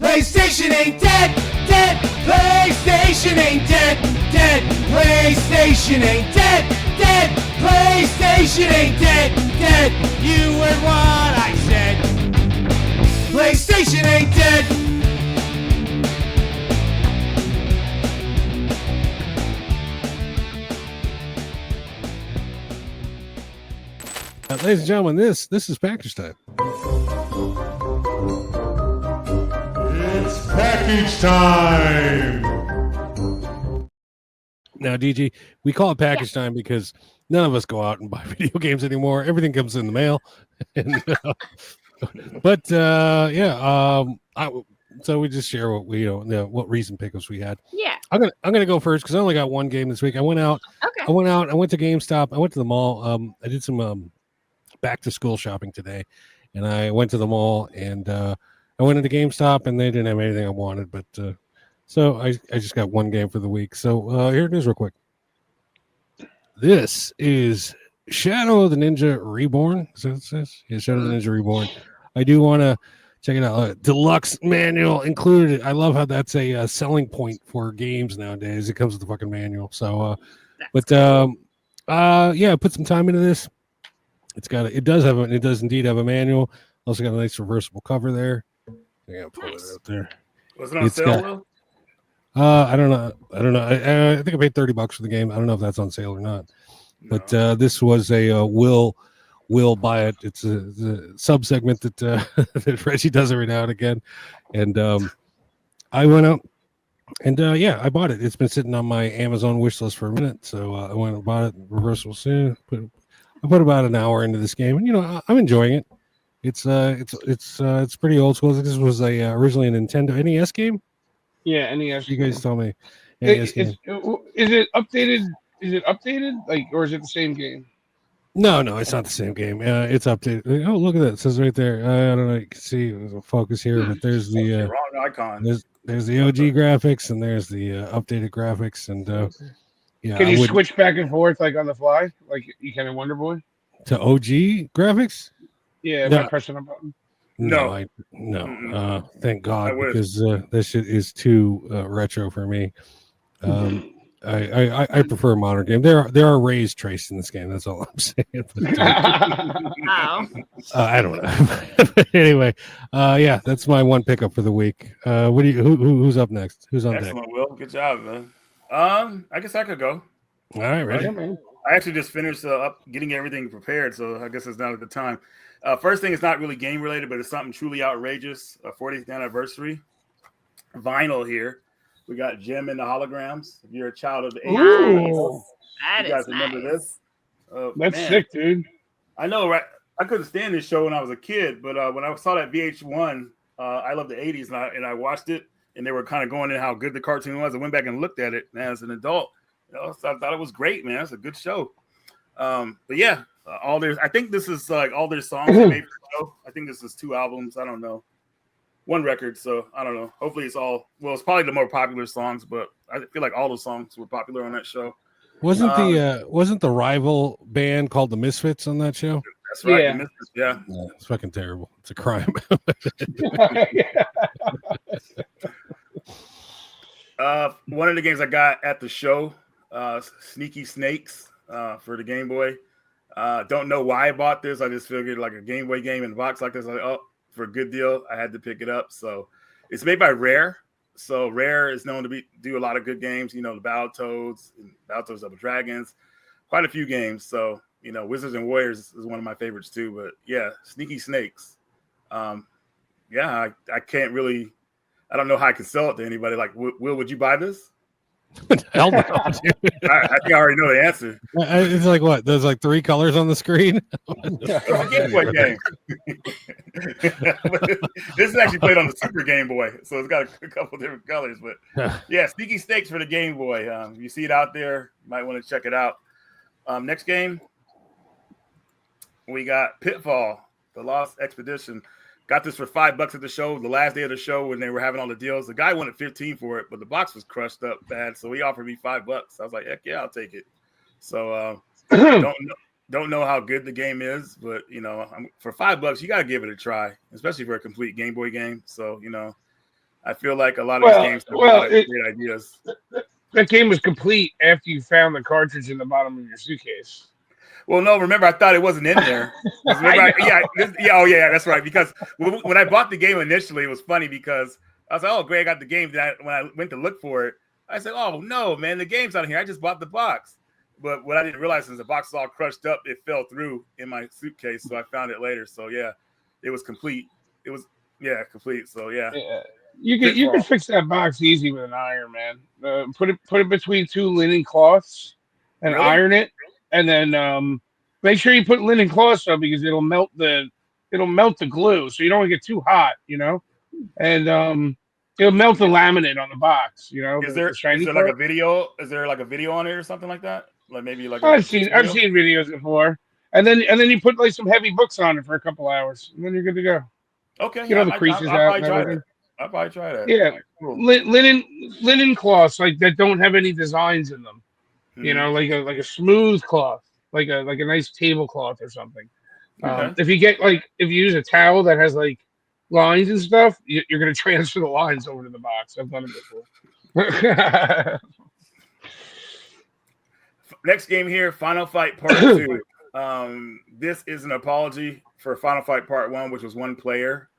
PlayStation ain't dead, dead. PlayStation ain't dead, dead. PlayStation ain't dead, dead. PlayStation ain't dead, dead. You heard what I said. PlayStation ain't dead. Ladies and gentlemen, this is package time. It's package time. Now, DeeGee, we call it package time because none of us go out and buy video games anymore. Everything comes in the mail. And, so we just share what we what recent pickups we had. Yeah. I'm gonna go first because I only got one game this week. I went out. Okay. I went to GameStop. I went to the mall. I did some back to school shopping today, and I went to the mall and I went into GameStop and they didn't have anything I wanted, but so I just got one game for the week. So here it is real quick. This is Shadow of the Ninja Reborn. Is that what it says? Yeah, Shadow of the Ninja Reborn. I do want to check it out. Deluxe manual included. I love how that's a selling point for games nowadays. It comes with the fucking manual. So put some time into this. It does indeed have a manual. Also got a nice reversible cover there. I gotta pull it out there. Was it on sale, Will? I don't know. I think I paid $30 for the game. I don't know if that's on sale or not. No. But this was a will buy it. It's a sub segment that that Reggie does every now and again. And I went out and I bought it. It's been sitting on my Amazon wish list for a minute, so I went and bought it. Reversible soon. I put about an hour into this game, and I'm enjoying it. It's pretty old school. This was originally a Nintendo NES game. Yeah, NES. You guys tell me. NES game. Is it updated? Is it updated? Or is it the same game? No, it's not the same game. It's updated. Oh, look at that! It says right there. I don't know. You can see there's a focus here, but there's the wrong icon. There's the OG graphics, and there's the updated graphics, and yeah. Can you switch back and forth like on the fly, like you can in Wonder Boy? To OG graphics? Yeah, by pressing a button. No. Thank God, because this shit is too retro for me. I prefer modern game. There are rays traced in this game. That's all I'm saying. But, Wow. I don't know. Anyway, that's my one pickup for the week. Who's up next? Who's on deck? Excellent, Will. Good job, man. I guess I could go. All right, ready? I actually just finished up getting everything prepared, so I guess it's not at the time. First thing is not really game related, but it's something truly outrageous. 40th anniversary vinyl here. We got Jim and the holograms. If you're a child of the 80s, you guys remember this? That's sick, dude. I know, right? I couldn't stand this show when I was a kid, but when I saw that VH1, I love the 80s, and I watched it, and they were kind of going in how good the cartoon was. I went back and looked at it, man, as an adult. So I thought it was great, man. It's a good show. But yeah, I think this is like all their songs they made for the show. I think this is 2 albums. I don't know. 1 record, so I don't know. Hopefully it's probably the more popular songs, but I feel like all the songs were popular on that show. Wasn't the rival band called the Misfits on that show? That's right. Yeah. The Misfits, yeah. It's fucking terrible. It's a crime. One of the games I got at the show, Sneaky Snakes for the Game Boy. Don't know why I bought this. I just figured like a Game Boy game in a box like this. For a good deal, I had to pick it up. So it's made by Rare. So Rare is known to do a lot of good games. The Battletoads and Battletoads Double Dragons, quite a few games. So Wizards and Warriors is one of my favorites too. But yeah, Sneaky Snakes. I can't really. I don't know how I can sell it to anybody. Like, Will, would you buy this? Hell no. I think I already know the answer. It's like what? There's like 3 colors on the screen. It's a Game Boy game. This is actually played on the Super Game Boy, so it's got a couple different colors. But yeah, Sneaky Snakes for the Game Boy. You see it out there, you might want to check it out. Next game, we got Pitfall: The Lost Expedition. Got this for $5 at the show, the last day of the show when they were having all the deals. The guy wanted 15 for it, but the box was crushed up bad, so he offered me $5. I was like, heck yeah, I'll take it. So don't know how good the game is, but for $5, you gotta give it a try, especially for a complete Game Boy game. So I feel like a lot of these games have a lot of great ideas. That game was complete after you found the cartridge in the bottom of your suitcase. Well, no, remember, I thought it wasn't in there. That's right. Because when I bought the game initially, it was funny because I was like, oh, great, I got the game. Then when I went to look for it, I said, oh, no, man, the game's out here. I just bought the box. But what I didn't realize is the box was all crushed up. It fell through in my suitcase, so I found it later. So, yeah, it was complete. It was, complete. So, yeah. You can fix that box easy with an iron, man. Put it between two linen cloths and iron it, and then make sure you put linen cloths up because it'll melt the glue, so you don't want to get too hot, and it'll melt the laminate on the box, Is there like a video? Is there like a video on it or something like that? Like maybe like I've seen videos before, and then you put like some heavy books on it for a couple hours, and then you're good to go. Okay, get all the creases out and everything. I'll probably try that. Yeah, cool. Linen cloths like that don't have any designs in them. Mm-hmm. Like a smooth cloth, like a nice tablecloth or something. Okay. If you use a towel that has like lines and stuff, you're gonna transfer the lines over to the box. I've done it before. Next game here, Final Fight Part 2. This is an apology for Final Fight Part 1, which was one player.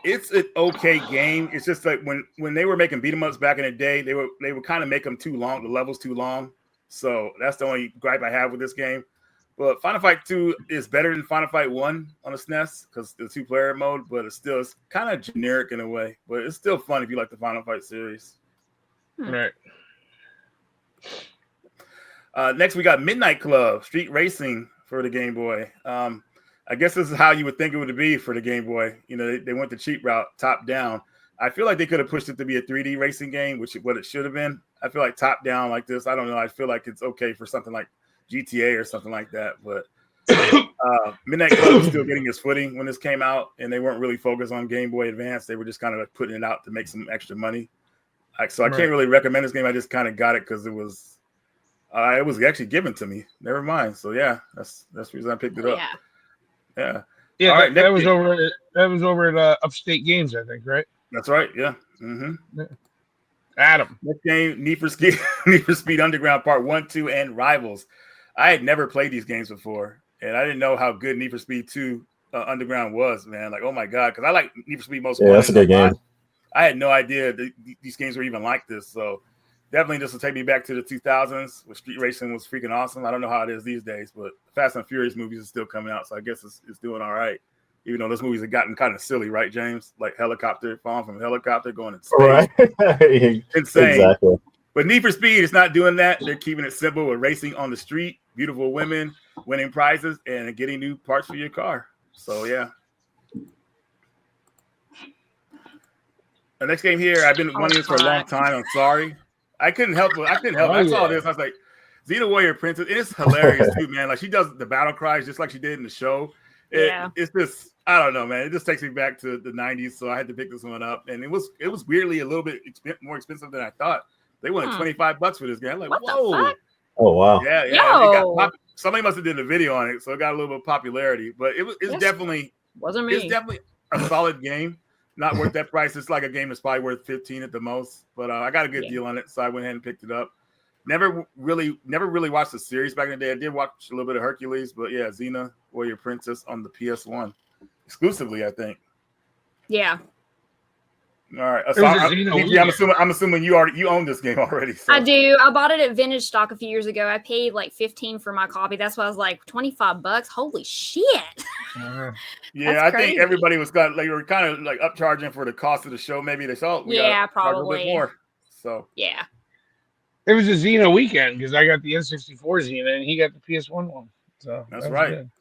It's an okay game. It's just like when they were making beat 'em ups back in the day, they would kind of make them too long, the levels too long. So that's the only gripe I have with this game. But Final Fight 2 is better than Final Fight 1 on the SNES because the 2-player mode, but it's kind of generic in a way. But it's still fun if you like the Final Fight series. Right. Next, we got Midnight Club Street Racing for the Game Boy. I guess this is how you would think it would be for the Game Boy. They went the cheap route, top down. I feel like they could have pushed it to be a 3D racing game, which is what it should have been. I feel like top down like this, I don't know. I feel like it's okay for something like GTA or something like that. But Midnight Club was still getting its footing when this came out, and they weren't really focused on Game Boy Advance. They were just kind of like putting it out to make some extra money. I can't really recommend this game. I just kind of got it because it was actually given to me. Never mind. So yeah, that's the reason I picked it up. Yeah. All right, that was over at Upstate Games, I think, right? That's right. Yeah. Mm-hmm. Adam. Next game, Need for Speed Underground Part 1, 2, and Rivals. I had never played these games before, and I didn't know how good Need for Speed 2 Underground was, man. Like, oh my god, because I like Need for Speed most. Yeah, that's a good game. I had no idea these games were even like this. So definitely this will take me back to the 2000s where street racing was freaking awesome. I don't know how it is these days, but Fast and Furious movies are still coming out, so I guess it's doing all right. Even though those movies have gotten kind of silly, right, James? Like helicopter, falling from a helicopter, going in space. Right. Insane. Exactly. But Need for Speed is not doing that. They're keeping it simple with racing on the street, beautiful women, winning prizes, and getting new parts for your car. So, yeah. The next game here, I've been wanting this for a long time. I'm sorry. I couldn't help it. I saw this. I was like, Xena Warrior Princess. It's hilarious, too, man. Like, she does the battle cries just like she did in the show. It's just, I don't know, man. It just takes me back to the 90s, so I had to pick this one up. And it was weirdly a little bit more expensive than I thought. They wanted $25 for this game. I'm like, what whoa. The fuck? Oh, wow. Yeah. Somebody must have did a video on it, so it got a little bit of popularity. But it's definitely wasn't me. It's definitely a solid game. Not worth that price. It's like a game that's probably worth $15 at the most. But I got a good deal on it, so I went ahead and picked it up. Never really watched the series back in the day. I did watch a little bit of Hercules, but yeah, Xena Warrior Princess on the PS1 exclusively, I think. Yeah. All right. So I'm assuming you own this game already. So. I do. I bought it at Vintage Stock a few years ago. I paid like $15 for my copy. That's why I was like $25. Holy shit! Yeah, I think everybody was kind of like upcharging for the cost of the show. Maybe they thought probably a little bit more. So yeah. It was a Xena weekend because I got the N64 Xena and he got the PS1 one. So that's right. Good.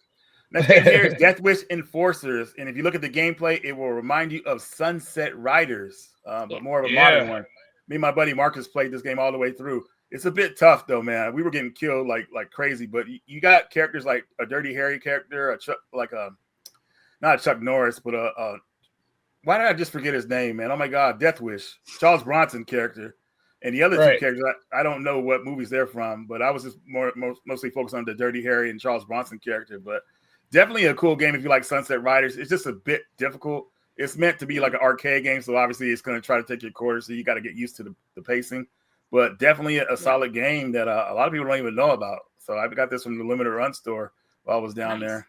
Next game here is Death Wish Enforcers, and if you look at the gameplay, it will remind you of Sunset Riders, but more of a modern one. Me and my buddy Marcus played this game all the way through. It's a bit tough though, man. We were getting killed like crazy, but you got characters like a Dirty Harry character, not a Chuck Norris, but why did I just forget his name, man? Oh my God, Death Wish, Charles Bronson character. And the other two characters, I don't know what movies they're from, but I was just mostly focused on the Dirty Harry and Charles Bronson character. But definitely a cool game if you like Sunset Riders. It's just a bit difficult. it's meant to be like an arcade game, so obviously it's going to try to take your quarter, so you got to get used to the pacing. But definitely a solid game that a lot of people don't even know about. So I got this from the Limited Run store while I was down there.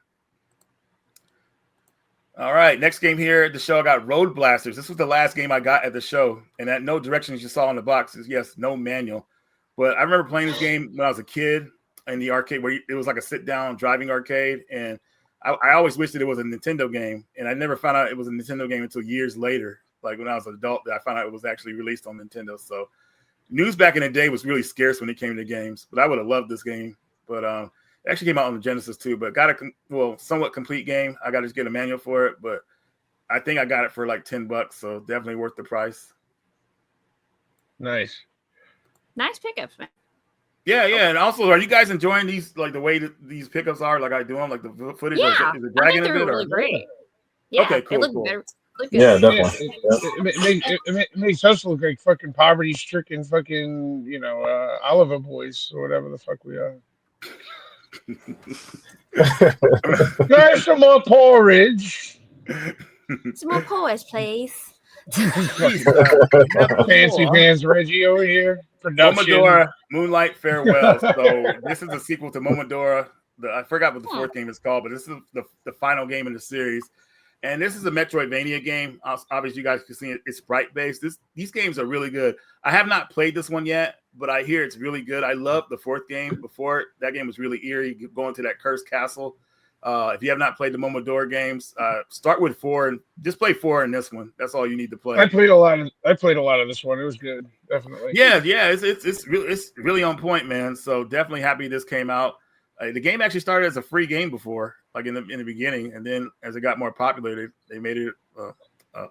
All right, next game here at the show, I got Road Blasters. This was the last game I got at the show, and that no directions you saw in the box is, yes, no manual. But I remember playing this game when I was a kid in the arcade where it was like a sit-down driving arcade, and I always wished that it was a Nintendo game, and I never found out it was a Nintendo game until years later, like when I was an adult, that I found out it was actually released on Nintendo. So news back in the day was really scarce when it came to games, but I would have loved this game. But it actually came out on the Genesis too, but got a somewhat complete game. I got to just get a manual for it, but I think I got it for like $10, so definitely worth the price. Nice pickups, man. Yeah, and also, are you guys enjoying these, like the way that these pickups are? Like I do them, like the footage. Yeah, is it dragging I think they're really great. Yeah, okay, cool, they look cool. better. Look good. Yeah, definitely. It makes us look like fucking poverty-stricken fucking, Oliver boys or whatever the fuck we are. There's some more porridge. Some more porridge, please. Fancy pants Reggie over here. Production. Momodora Moonlight Farewell. So this is a sequel to Momodora. I forgot what the fourth game is called, but this is the final game in the series. And this is a Metroidvania game. Obviously, you guys can see it's sprite-based. These games are really good. I have not played this one yet, but I hear it's really good. I love the fourth game. Before it, that game was really eerie, going to that cursed castle. If you have not played the Momodora games, start with 4 and just play 4 in this one. That's all you need to play. I played a lot of this one. It was good, definitely. Yeah, it's really on point, man. So definitely happy this came out. The game actually started as a free game before, like in the beginning, and then as it got more popular, they made it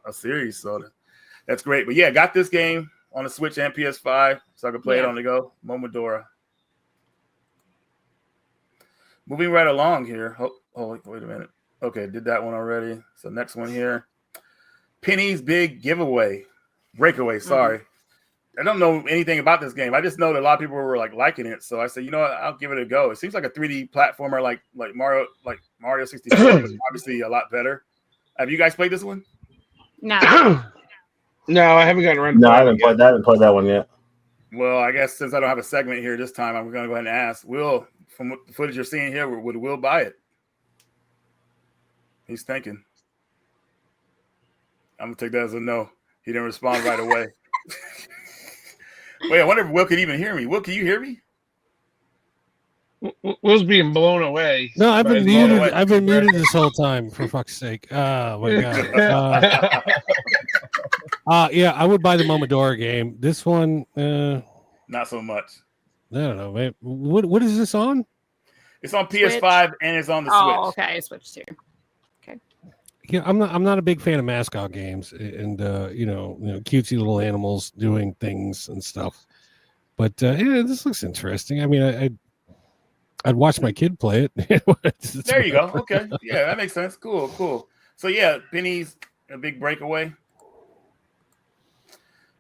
a series. So that's great. But yeah, got this game on the Switch and PS5, so I can play it on the go. Momodora. Moving right along here. Wait a minute. Okay, did that one already. So next one here. Penny's Big Breakaway. Sorry. I don't know anything about this game. I just know that a lot of people were like liking it. So I said, you know what, I'll give it a go. It seems like a 3D platformer like Mario 64, but obviously a lot better. Have you guys played this one? No. No, I haven't gotten around to No, I haven't played that one yet. Well, I guess since I don't have a segment here this time, I'm going to go ahead and ask Will, from what the footage you're seeing here, would Will buy it? He's thinking. I'm going to take that as a no. He didn't respond right away. Wait, I wonder if Will can even hear me. Will, can you hear me? Will's being blown away. No, I've been muted. I've been muted this whole time. For fuck's sake! Oh my god. Yeah, I would buy the Momodora game. This one, not so much. I don't know, man. What is this on? It's on PS5 and it's on the Switch. Oh, okay, Switch too. Okay. Yeah, I'm not a big fan of mascot games and cutesy little animals doing things and stuff. But yeah, this looks interesting. I mean, I'd watch my kid play it. There you go. Okay. Yeah, that makes sense. Cool. So yeah, Penny's a Big Breakaway.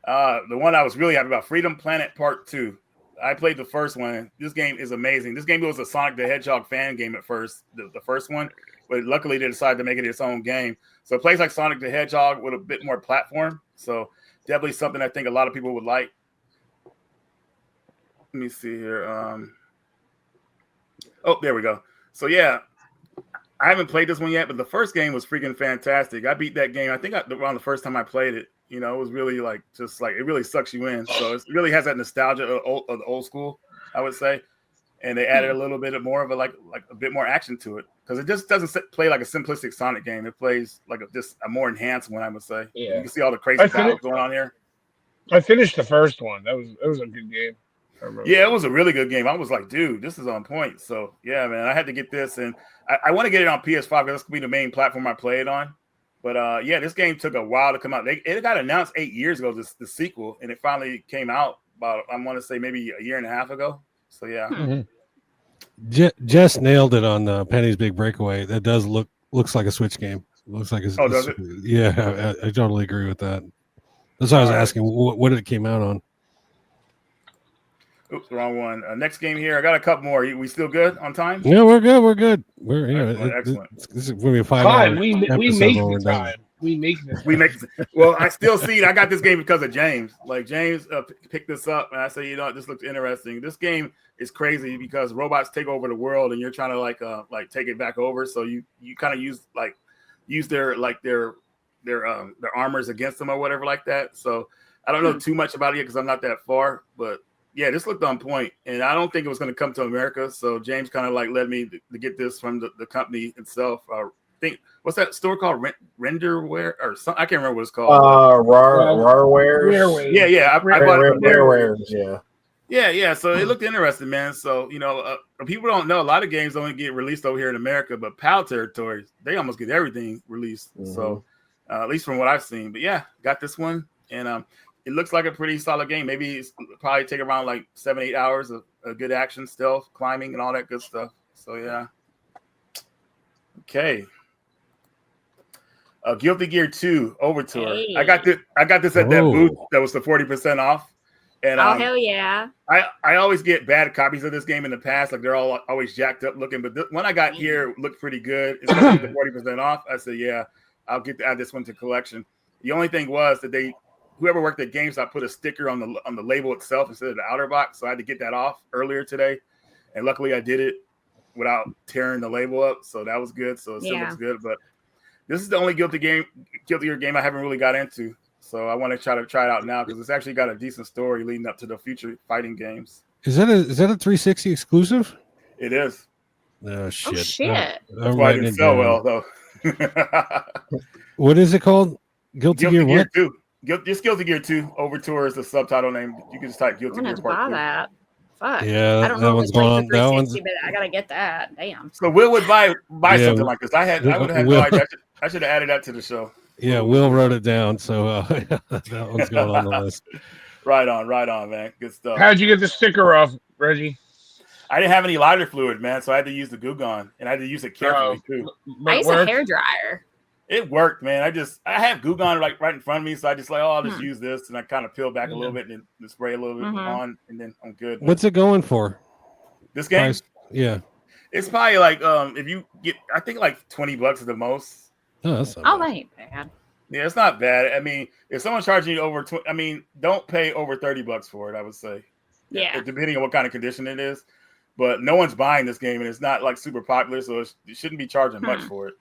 The one I was really happy about, Freedom Planet Part 2. I played the first one. This game is amazing. This game was a Sonic the Hedgehog fan game at first, the first one, but luckily they decided to make it its own game. So it plays like Sonic the Hedgehog with a bit more platform. So definitely something I think a lot of people would like. Let me see here. Oh, there we go. So yeah, I haven't played this one yet, but the first game was freaking fantastic. I beat that game. I think around the first time I played it. You know, it was really it really sucks you in. So it really has that nostalgia of the old school, I would say. And they added a little bit more of a bit more action to it, because it just doesn't play like a simplistic Sonic game. It plays like a more enhanced one, I would say. Yeah. You can see all the crazy battles going on here. I finished the first one. It was a good game. Yeah, it was a really good game. I was like, dude, this is on point. So yeah, man, I had to get this, and I want to get it on PS5 because that's gonna be the main platform I play it on. But yeah, this game took a while to come out. It got announced 8 years ago, the sequel, and it finally came out about, I want to say, maybe a year and a half ago. So yeah. Mm-hmm. Jess nailed it on Penny's Big Breakaway. That looks like a Switch game. It looks like does it? Yeah, I totally agree with that. That's why I was asking, what did it came out on? Oops, wrong one. Next game here. I got a couple more. We still good on time? Yeah, we're good. We're excellent. This is going to be a 5 hour we make the time. We make this. We make. Well, I still see it. I got this game because of James. Like James picked this up, and I say, you know, this looks interesting. This game is crazy because robots take over the world, and you're trying to like take it back over. So you kind of use their armors against them or whatever like that. So I don't know too much about it because I'm not that far, but yeah, this looked on point, and I don't think it was going to come to America. So James kind of like led me to get this from the company itself. What's that store called? Renderware or something? I can't remember what it's called. Rarewares. Yeah. I bought it from Rarewares. Yeah. So it looked interesting, man. So, you know, people don't know a lot of games only get released over here in America, but PAL territories, they almost get everything released. Mm-hmm. So at least from what I've seen. But yeah, got this one. And it looks like a pretty solid game. Maybe it's probably take around like 7-8 hours of good action, stealth, climbing, and all that good stuff. So yeah. Okay. Guilty Gear 2 Overture. Hey. I got this at that booth that was the 40% off. And hell yeah. I always get bad copies of this game in the past, like they're all always jacked up looking. But when I got here, it looked pretty good. Especially the 40% off. I said, yeah, I'll get to add this one to collection. The only thing was that whoever worked at GameStop put a sticker on the label itself instead of the outer box, so I had to get that off earlier today. And luckily I did it without tearing the label up, so that was good. So it still looks good, but this is the only Guilty Gear game I haven't really got into. So I want to try it out now because it's actually got a decent story leading up to the future fighting games. Is that a 360 exclusive? It is. Oh shit! Oh, shit. That's why it didn't sell well though. What is it called? Guilty Gear 2. Just Guilty Gear 2 Overture is the subtitle name. You can just type Guilty Gear Part 2. I'm gonna have to buy that. Fuck. Yeah, I don't know. That one's going. That one's. But I gotta get that. Damn. So Will would buy something like this. I would have had no idea. I should have added that to the show. Yeah, Will wrote it down, so that one's going on the list. Right on, man. Good stuff. How'd you get the sticker off, Reggie? I didn't have any lighter fluid, man, so I had to use the Goo Gone, and I had to use it carefully too. I used a hairdryer. It worked, man. I have Goo Gone like right in front of me, so I just I'll just use this, and I kind of peel back a little bit and then spray a little bit on, and then I'm good. What's it going for? This game? Price? Yeah. It's probably like if you get, I think like $20 is the most. Oh, that's not bad. That ain't bad. Yeah, it's not bad. I mean, if someone's charging you over don't pay over $30 for it, I would say. Yeah. Depending on what kind of condition it is. But no one's buying this game, and it's not like super popular, so you shouldn't be charging much for it.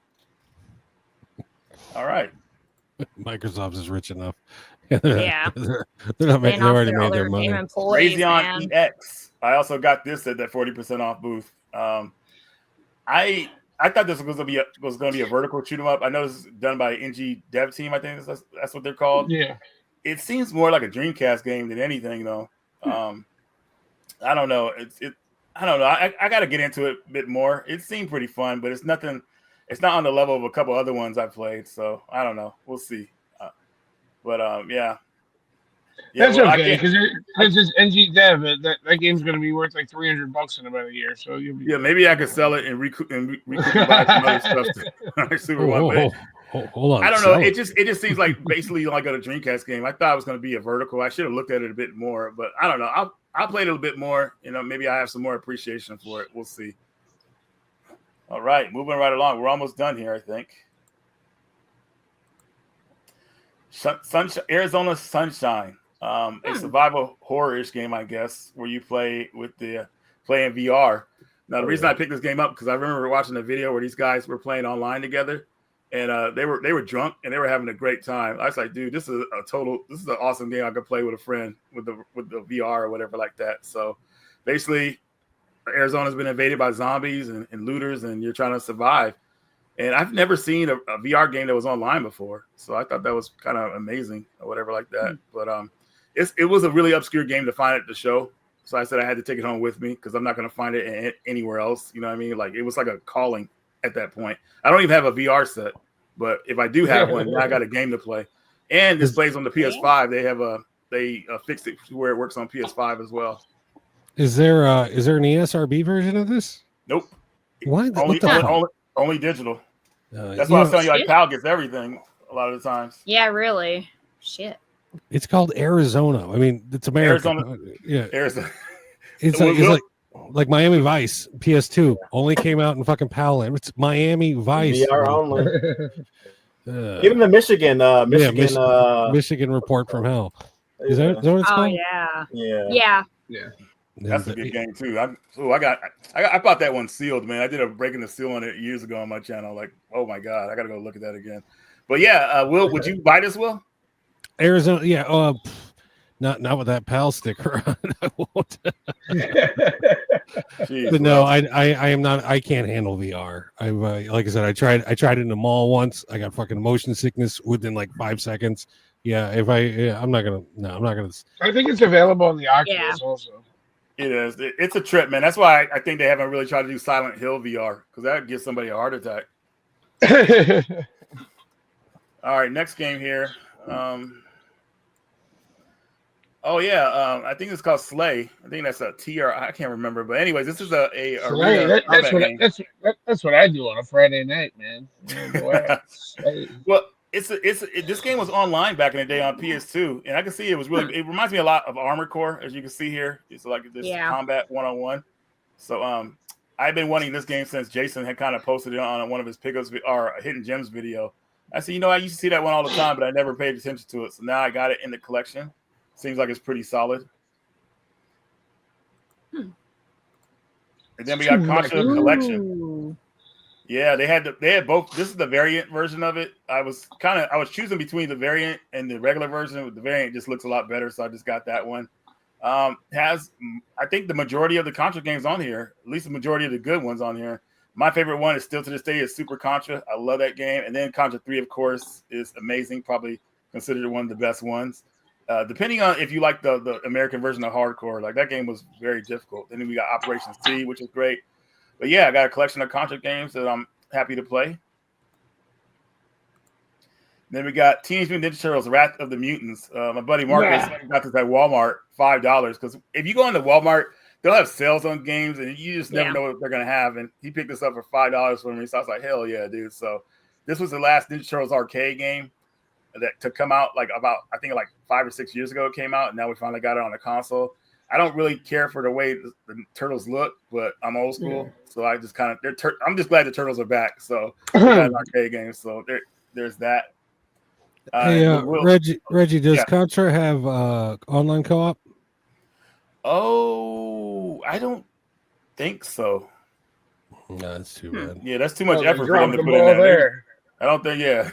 All right. Microsoft is rich enough. Yeah. They're not making. They already made their money. Radeon EX. I also got this at that 40% off booth. I thought this was going to be a vertical shoot 'em up. I know this is done by NG Dev Team. I think that's what they're called. Yeah. It seems more like a Dreamcast game than anything, though. I don't know. I don't know. I got to get into it a bit more. It seemed pretty fun, but it's nothing. It's not on the level of a couple other ones I've played. So I don't know. We'll see. Yeah. That's okay because it's NG Dev. That game's going to be worth like $300 in about a year. So you'll be maybe I could sell it and recoup and buy some other stuff. Super one. Hold on. I don't know. It just seems like basically like a Dreamcast game. I thought it was going to be a vertical. I should have looked at it a bit more, but I don't know. I'll play it a little bit more. Maybe I have some more appreciation for it. We'll see. All right, moving right along. We're almost done here, I think. Arizona Sunshine. A survival horror-ish game, I guess, where you play in VR. Now, the reason I picked this game up because I remember watching a video where these guys were playing online together, and they were drunk and they were having a great time. I was like, dude, this is an awesome game I could play with a friend with the VR or whatever like that. So, basically, Arizona's been invaded by zombies and looters, and you're trying to survive. And I've never seen a VR game that was online before, so I thought that was kind of amazing or whatever like that. But it was a really obscure game to find at the show, so I said I had to take it home with me because I'm not going to find it anywhere else. You know what I mean? Like it was like a calling at that point. I don't even have a VR set, but if I do have one, I got a game to play. And this plays on the PS5. They fixed it to where it works on PS5 as well. Is there an ESRB version of this? Nope. Why? Only digital. That's why I was telling you, like, PAL gets everything a lot of the times. Yeah, really. Shit. It's called Arizona. I mean, it's America. Arizona. Yeah. Arizona. It's like Miami Vice PS2 only came out in fucking PAL. It's Miami Vice. VR only. Even the Michigan, Michigan Report from Hell. Is that what it's Oh called? yeah. That's a good game too. I bought that one sealed, man. I did a breaking the seal on it years ago on my channel. Like, oh my god, I gotta go look at that again. But yeah, Will, would you buy this, Will? Arizona, yeah. Not with that PAL sticker on. I won't. Jeez, But no, I am not. I can't handle VR. I'm like I said, I tried it in the mall once. I got fucking motion sickness within like 5 seconds. Yeah, I'm not gonna. No, I'm not gonna. I think it's available on the Oculus also. It is. It's a trip, man. That's why I think they haven't really tried to do Silent Hill VR because that gives somebody a heart attack. All right, next game here. I think it's called Slay. I think that's a TR. I can't remember, but anyways, this is a Slay. That's what I do on a Friday night, man. Well, this game was online back in the day on PS2, and I can see it was really. It reminds me a lot of Armored Core, as you can see here. It's like this combat 1-on-1. So I've been wanting this game since Jason had kind of posted it on one of his pickups or Hidden Gems video. I said, I used to see that one all the time, but I never paid attention to it. So now I got it in the collection. Seems like it's pretty solid. And then we got Contra Collection. Yeah, they had both. This is the variant version of it. I was choosing between the variant and the regular version. The variant just looks a lot better, so I just got that one. I think the majority of the Contra games on here, at least the majority of the good ones on here. My favorite one is still to this day is Super Contra. I love that game. And then Contra 3, of course, is amazing. Probably considered one of the best ones. Depending on if you like the American version of Hardcore, like that game was very difficult. Then we got Operation C, which is great. But yeah, I got a collection of Contra games that I'm happy to play. Then we got Teenage Mutant Ninja Turtles: Wrath of the Mutants. My buddy Marcus got this at Walmart, $5. Because if you go into Walmart, they'll have sales on games, and you just never know what they're gonna have. And he picked this up for $5 for me, so I was like, hell yeah, dude! So this was the last Ninja Turtles arcade game to come out like 5 or 6 years ago. It came out, and now we finally got it on the console. I don't really care for the way the Turtles look, but I'm old school, so I just kind of I'm just glad the Turtles are back. So we got an arcade game, so there's that. Hey, Reggie, does Contra have online co-op? Oh, I don't think so. No, that's too bad. Yeah, that's too much effort for them to put in there. I don't think. Yeah,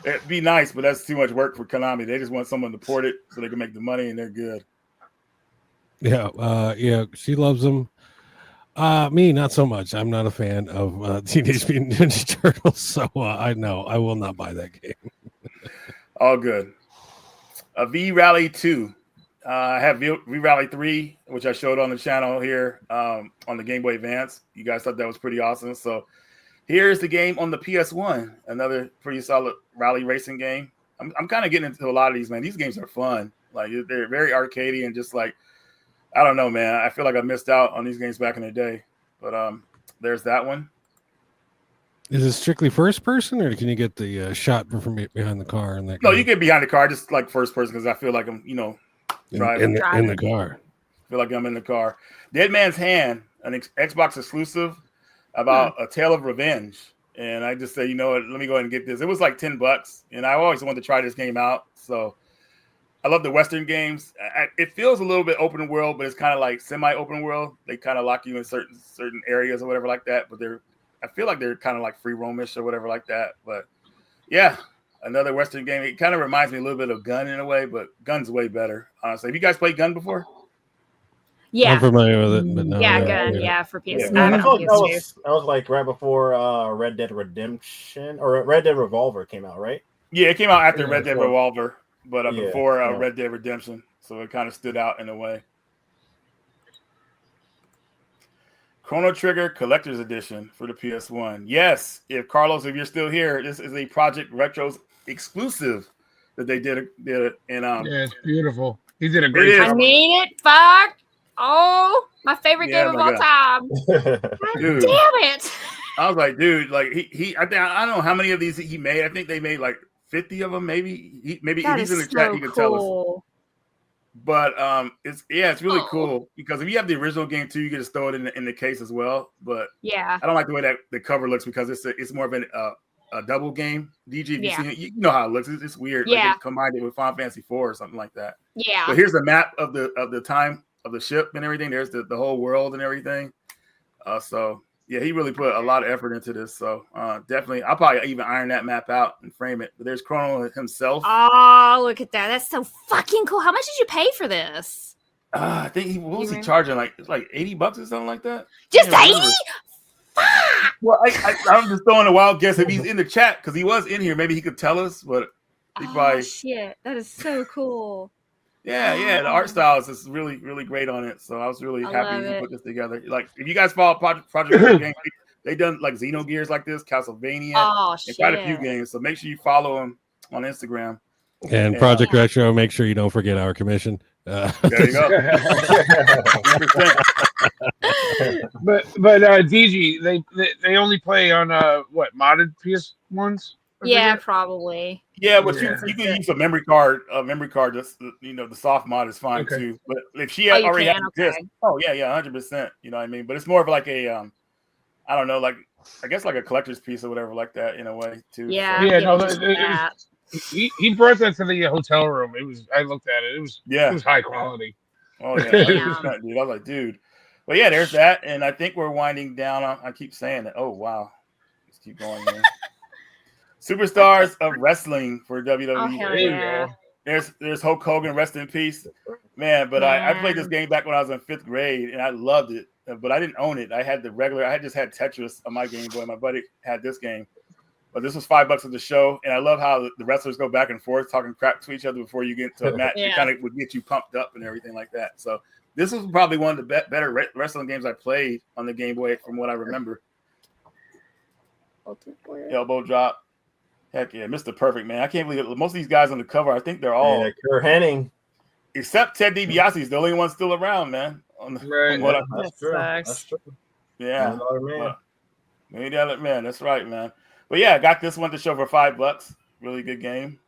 it'd be nice, but that's too much work for Konami. They just want someone to port it so they can make the money, and they're good. Yeah, she loves them. Me, not so much. I'm not a fan of Teenage Mutant Ninja Turtles, so I know I will not buy that game. All good. V-Rally 2. I have V-Rally 3, which I showed on the channel here on the Game Boy Advance. You guys thought that was pretty awesome. So here's the game on the PS1. Another pretty solid rally racing game. I'm kind of getting into a lot of these, man. These games are fun. Like they're very arcadey and just like, I don't know, man. I feel like I missed out on these games back in the day. But there's that one. Is it strictly first person, or can you get the shot from behind the car? And that no, you get behind the car, just like first person, because I feel like I'm, driving in the car. I feel like I'm in the car. Dead Man's Hand, an Xbox exclusive about a tale of revenge. And I just say, you know what, let me go ahead and get this. It was like $10, and I always wanted to try this game out. So I love the Western games. It feels a little bit open world, but it's kind of like semi-open world. They kind of lock you in certain areas or whatever like that. But I feel like they're kind of like free roamish or whatever like that. But yeah, another Western game. It kind of reminds me a little bit of Gun in a way, but Gun's way better, honestly. Have you guys played Gun before? Yeah. I'm familiar with it, but no. Gun. Yeah, for PS. I feel like that was like right before Red Dead Redemption or Red Dead Revolver came out, right? Yeah, it came out after Red Dead Revolver. But before Red Dead Redemption, so it kind of stood out in a way. Chrono Trigger Collector's Edition for the PS1. Yes, if you're still here, this is a Project Retro's exclusive that they did it. And yeah, it's beautiful. He did a great job. I mean it. Fuck. Oh, my favorite game of all time. Dude, damn it! I was like, dude, like he. I don't know how many of these he made. I think they made like 50 of them, maybe. Maybe if he's in the chat, he can tell us. But it's really cool because if you have the original game too, you can just throw it in the case as well. But yeah, I don't like the way that the cover looks because it's more of an a double game. DeeGee, if you Yeah. seen it, you know how it looks. It's weird. Yeah. Like they combined it with Final Fantasy 4 or something like that. Yeah. But here's the map of the time of the ship and everything. There's the whole world and everything. So yeah, he really put a lot of effort into this. So definitely, I'll probably even iron that map out and frame it. But there's Chrono himself. Oh, look at that. That's so fucking cool. How much did you pay for this? I think what was he charging? Like it's like $80 or something like that. Just I can't 80? remember. Well, I'm just throwing a wild guess. If he's in the chat, because he was in here, maybe he could tell us. But he probably shit. That is so cool. Yeah, the art style is just really, really great on it. So I was really happy he put this together. Like, if you guys follow Project Red Games, they done like Xenogears like this, Castlevania, and quite a few games. So make sure you follow them on Instagram. And Project Retro, make sure you don't forget our commission. There you go. but DeeGee, they only play on what, modded PS1s? Yeah, probably. Yeah, but you can use a memory card. Just the soft mod is fine too. But if she already has this, yeah, 100%. You know what I mean? But it's more of like a I don't know, like I guess like a collector's piece or whatever, like that in a way too. Yeah, so. Yeah, no, he brought that to the hotel room. I looked at it. It was high quality. Oh yeah, 100%, dude. I was like, dude. But yeah, there's that, and I think we're winding down. I keep saying it. Oh wow, let's keep going, man. Superstars of Wrestling for WWE. Oh, hell yeah. There's Hulk Hogan, rest in peace, man. But I played this game back when I was in 5th grade, and I loved it. But I didn't own it. I had I just had Tetris on my Game Boy. My buddy had this game, but this was $5 at the show, and I love how the wrestlers go back and forth talking crap to each other before you get to a match. It kind of would get you pumped up and everything like that. So this was probably one of the better wrestling games I played on the Game Boy, from what I remember. Elbow drop. Heck yeah, Mr. Perfect, man. I can't believe it. Most of these guys on the cover, I think they're all Kurt Hennig. Except Ted DiBiase is the only one still around, man. That's true. That's true. Yeah. Maybe the other man. That's right, man. But yeah, I got this one to show for $5. Really good game.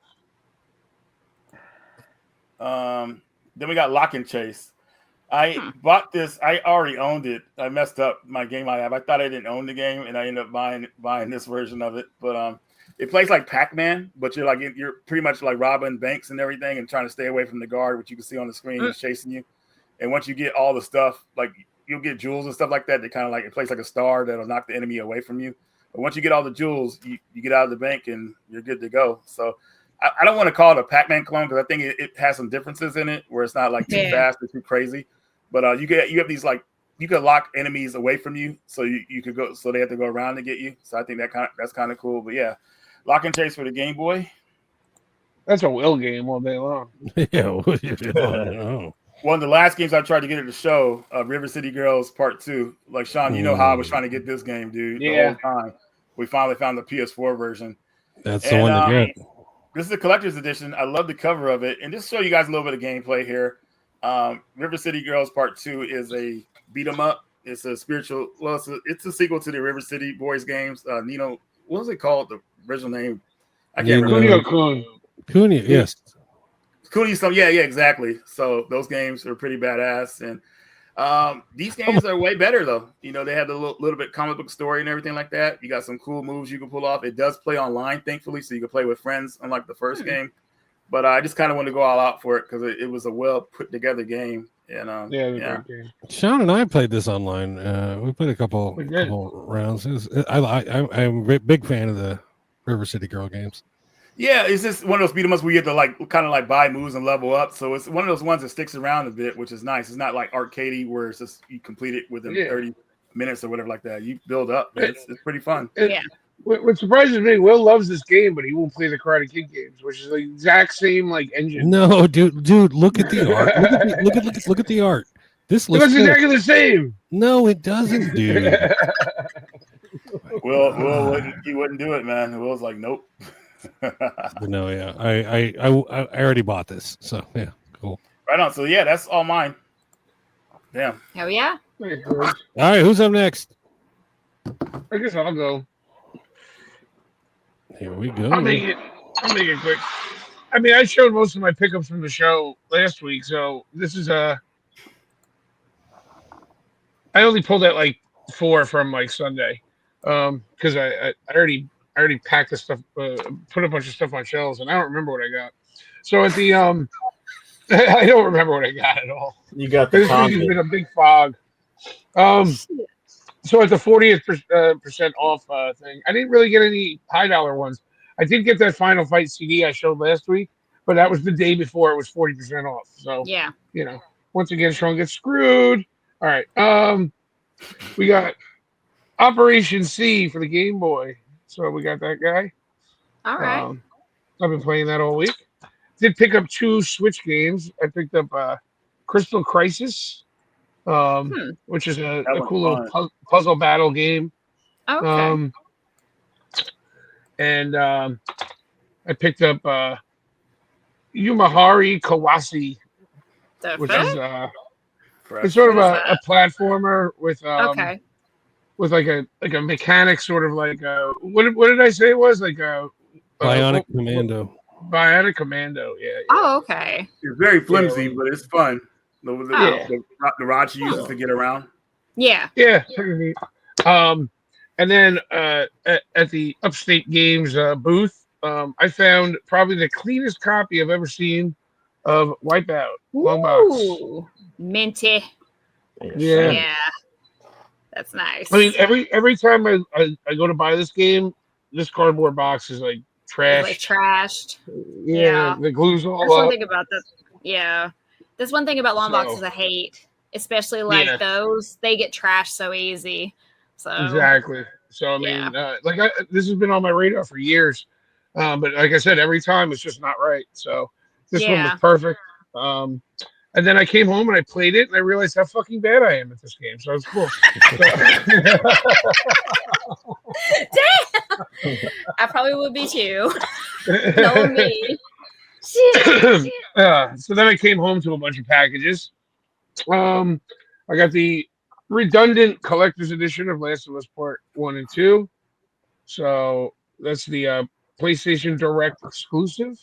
Then we got Lock and Chase. I bought this. I already owned it. I messed up my game I have. I thought I didn't own the game, and I ended up buying this version of it. But it plays like Pac-Man, but you're pretty much like robbing banks and everything, and trying to stay away from the guard, which you can see on the screen is chasing you. And once you get all the stuff, like you'll get jewels and stuff like that. They kind of like, it plays like a star that'll knock the enemy away from you. But once you get all the jewels, you get out of the bank and you're good to go. So I don't want to call it a Pac-Man clone, because I think it has some differences in it where it's not like too fast or too crazy. But you have these, like, you could lock enemies away from you, so you could go, so they have to go around to get you. So I think that's kind of cool. But yeah, Lock and Chase for the Game Boy. That's a Will game all day long. Yeah. One of the last games I tried to get at the show, River City Girls Part 2. Like, Sean, you know how I was trying to get this game, dude. The whole time. We finally found the PS4 version. That's the one to get. This is a collector's edition. I love the cover of it. And just to show you guys a little bit of gameplay here. River City Girls Part 2 is a beat 'em up. It's a spiritual. Well, it's a sequel to the River City Boys games. Nino, what was it called? The original name? I can't remember. Cooney, yes. Cooney, yeah, exactly. So those games are pretty badass, and these games are way better though. You know, they have the little bit comic book story and everything like that. You got some cool moves you can pull off. It does play online, thankfully, so you can play with friends, unlike the first game. But I just kind of wanted to go all out for it because it was a well put together game. And game. Sean and I played this online. We played a couple rounds. I'm a big fan of the River City Girl games. Yeah, it's just one of those beat 'em ups where you have to like kind of like buy moves and level up. So it's one of those ones that sticks around a bit, which is nice. It's not like arcadey where it's just you complete it within 30 minutes or whatever like that. You build up. It's pretty fun. What surprises me, Will loves this game, but he won't play the Karate Kid games, which is the exact same like engine. No, dude, look at the art. Look at the art. This looks exactly the same. No, it doesn't, dude. Will he wouldn't do it, man. Will's like, nope. No, yeah, I already bought this, so yeah, cool. Right on. So yeah, that's all mine. Damn. Hell yeah. All right, who's up next? I guess I'll go. Here we go. I'll make it quick. I mean, I showed most of my pickups from the show last week, so this is I only pulled out like 4 from like Sunday, because I already I already packed the stuff, put a bunch of stuff on shelves, and I don't remember what I got. So at the I don't remember what I got at all. You got the This week has been a big fog. So at the 40th percent off thing, I didn't really get any high dollar ones. I did get that Final Fight CD I showed last week, but that was the day before it was 40% off. So Yeah. you know, once again, Sean gets screwed. All right. We got Operation C for the Game Boy. So we got that guy. All right. I've been playing that all week. Did pick up 2 Switch games. I picked up Crystal Crisis, which is a cool little puzzle battle game. Okay. And I picked up Yumahari Kawase, which is it's sort of a platformer with with like a mechanic, sort of like what did I say it was, like a Bionic Commando. Bionic Commando, yeah. Oh, okay. It's very flimsy, but it's fun. The rod she uses to get around. Yeah. Yeah. And then at the Upstate Games booth, I found probably the cleanest copy I've ever seen of Wipeout. Long box. Ooh, minty. Yeah. That's nice. I mean, every time I go to buy this game, this cardboard box is like trash. Like trashed. Yeah. The glue's all That's up. one thing about this. Yeah. That's one thing about long boxes I hate, especially like those. They get trashed so easy. So exactly. So I mean, this has been on my radar for years, but like I said, every time it's just not right. So this one was perfect. And then I came home and I played it and I realized how fucking bad I am at this game. So it's cool. Damn! I probably would be too. Knowing me. Shit. So then I came home to a bunch of packages. I got the redundant collector's edition of Last of Us Part 1 and 2. So that's the PlayStation Direct exclusive.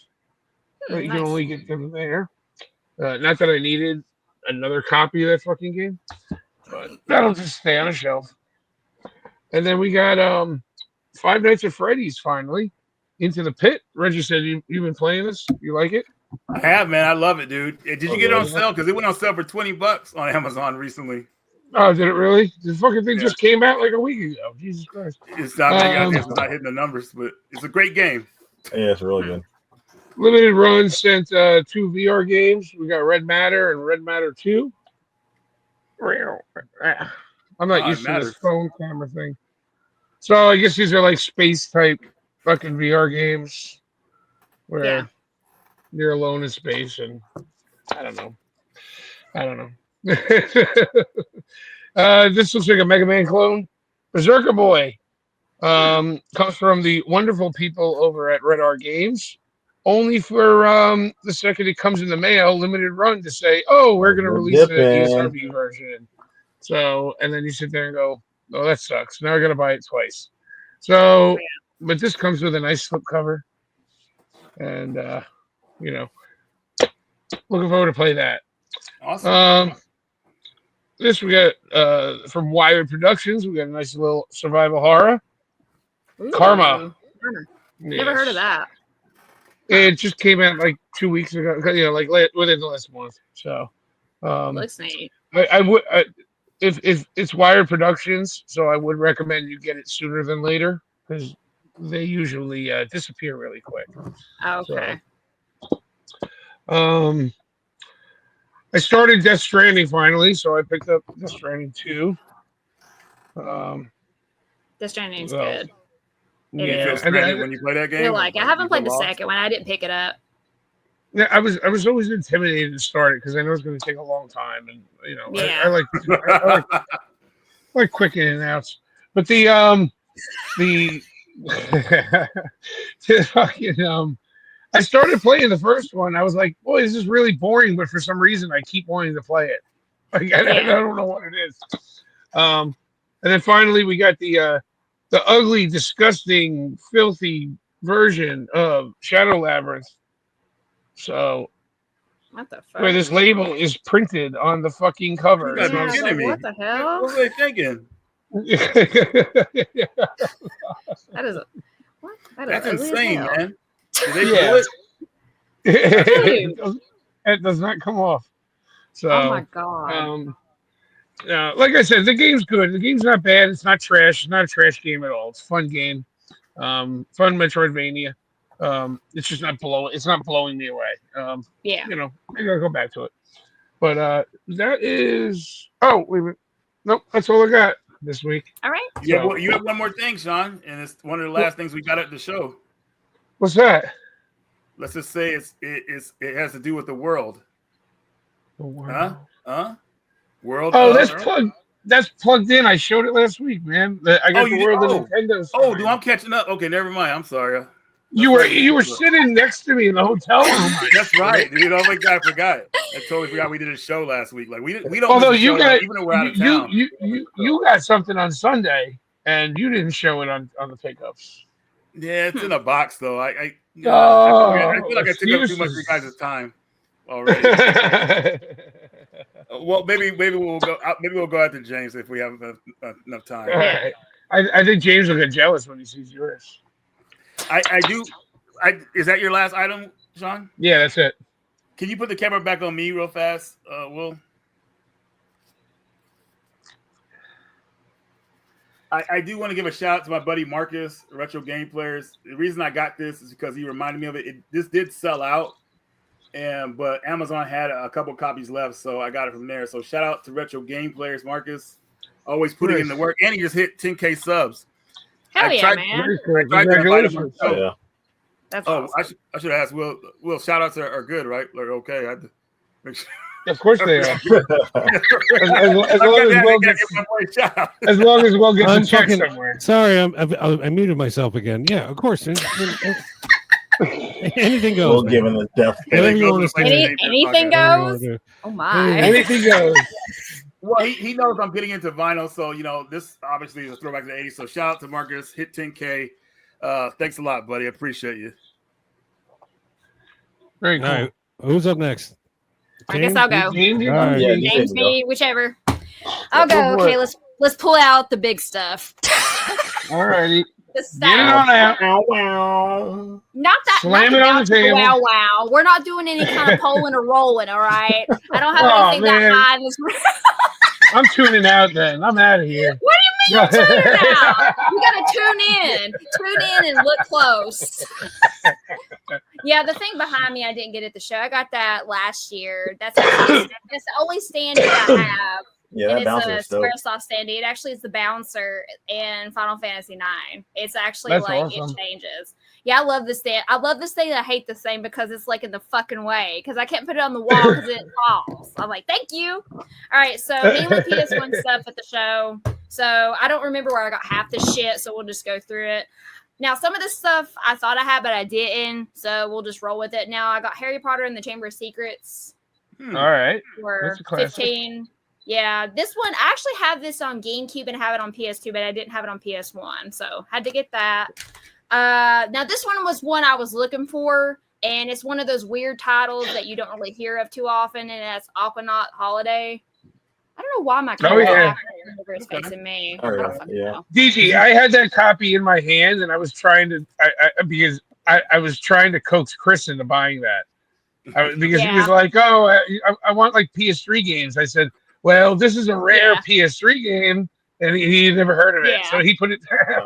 You can only get them there. Not that I needed another copy of that fucking game, but that'll just stay on a shelf. And then we got Five Nights at Freddy's finally Into the Pit. Reggie said you've been playing this. You like it? I have, man. I love it, dude. Did you get it on sale? Because it went on sale for $20 on Amazon recently. Oh, did it really? The fucking thing just came out like a week ago. Jesus Christ! It's not hitting the numbers, but it's a great game. Yeah, it's really good. Limited Run sent 2 VR games. We got Red Matter and Red Matter 2. I'm not used to this phone camera thing. So I guess these are like space type fucking VR games where you're alone in space, and I don't know. This looks like a Mega Man clone. Berserker Boy comes from the wonderful people over at Red R Games. Only for the second it comes in the mail, limited run to say, oh, we're going to release an ESRB version. So, and then you sit there and go, oh, that sucks. Now I got to buy it twice. So, but this comes with a nice slipcover. And, looking forward to play that. Awesome. This we got from Wired Productions. We got a nice little survival horror. Ooh. Karma. Never heard of that. It just came out like 2 weeks ago, like within the last month. So, looks neat. I would, if it's Wired Productions, so I would recommend you get it sooner than later because they usually disappear really quick. Okay. So, I started Death Stranding finally, so I picked up Death Stranding 2. Death Stranding's good. You feel stranded when you play that game? I haven't played the second one. I didn't pick it up. Yeah, I was always intimidated to start it because I know it's going to take a long time, and I like quick in and outs. But the fucking I started playing the first one. I was like, boy, this is really boring, but for some reason I keep wanting to play it. Like, I don't know what it is. And then finally we got the ugly, disgusting, filthy version of Shadow Labyrinth. So, what the fuck? where this label is printed on the fucking cover. You gotta be kidding me. What the hell? What were they thinking? That is What? That That's is ugly as insane, hell. man. Did they Yeah. do it? It does not come off. So, Oh my god. like I said, the game's good. The game's not bad. It's not trash. It's not a trash game at all. It's a fun game. Fun Metroidvania. It's just not blowing. It's not blowing me away. Yeah. You know, I gotta go back to it. But that is. Oh, wait a minute. Nope, that's all I got this week. All right. You have one more thing, Sean, and it's one of the last things we got at the show. What's that? Let's just say it has to do with the world. Huh? World. Oh, that's plugged in. I showed it last week, man. I got the world of Nintendo. Oh, dude, I'm catching up. Okay, never mind. I'm sorry. You were sitting next to me in the hotel room. That's right, dude. Oh my god, I forgot. I totally forgot we did a show last week. Like we don't. Although you got even though we're out of town. You got something on Sunday and you didn't show it on the pickups. Yeah, it's in a box though. I feel like I took up too much of your guys' time already. Well, maybe we'll go. Maybe we'll go after James if we have enough time. All right. I think James will get jealous when he sees yours. I do. Is that your last item, Sean? Yeah, that's it. Can you put the camera back on me real fast, Will? I do want to give a shout out to my buddy Marcus, Retro Game Players. The reason I got this is because he reminded me of it. This did sell out, but Amazon had a couple copies left, so I got it from there. So shout out to Retro Game Players, Marcus. Always putting in the work, and he just hit 10K subs. Hell yeah, man! Congratulations! That's awesome. I should have asked Will. Will, shout outs are good, right? Like okay, I had to make sure. Of course they are. As long as Will gets a check somewhere. Sorry, I muted myself again. Yeah, of course. Anything goes. Will giving the death. Anything goes. Oh my! Anything goes. Well, he knows I'm getting into vinyl, so this obviously is a throwback to the '80s. So shout out to Marcus, hit 10K. Thanks a lot, buddy. I appreciate you. Very cool. All right, who's up next? I guess I'll go. James, me, whichever. I'll go. Okay, let's pull out the big stuff. All righty. The Get it on out. Not that. Slam it on the table. Wow. We're not doing any kind of polling or rolling. All right. I don't have anything that high in this room. I'm tuning out then. I'm out of here. What do you mean you're tuning out? You gotta tune in and look close. Yeah, the thing behind me I didn't get at the show. I got that last year. That's the only standee I have. Yeah, and that it's a Squaresoft standee. It actually is the bouncer in Final Fantasy IX. It's actually awesome. It changes. Yeah, I love this thing. I love this thing. I hate this thing because it's like in the fucking way. Because I can't put it on the wall because it falls. I'm like, thank you. All right, so mainly PS1 stuff at the show. So I don't remember where I got half this shit. So we'll just go through it. Now, some of this stuff I thought I had, but I didn't. So we'll just roll with it. Now, I got Harry Potter and the Chamber of Secrets. All right. For 15. Yeah, this one, I actually have this on GameCube and have it on PS2, but I didn't have it on PS1. So had to get that. Now, this one was one I was looking for. And it's one of those weird titles that you don't really hear of too often. And that's Aquanaut Holiday. I don't know why my camera is facing me. I don't fucking know. DeeGee, I had that copy in my hand, and I was trying to, because I was trying to coax Chris into buying that. Because he was like, oh, I want like PS3 games. I said, well, this is a rare PS3 game, and he had never heard of it. So he put it there.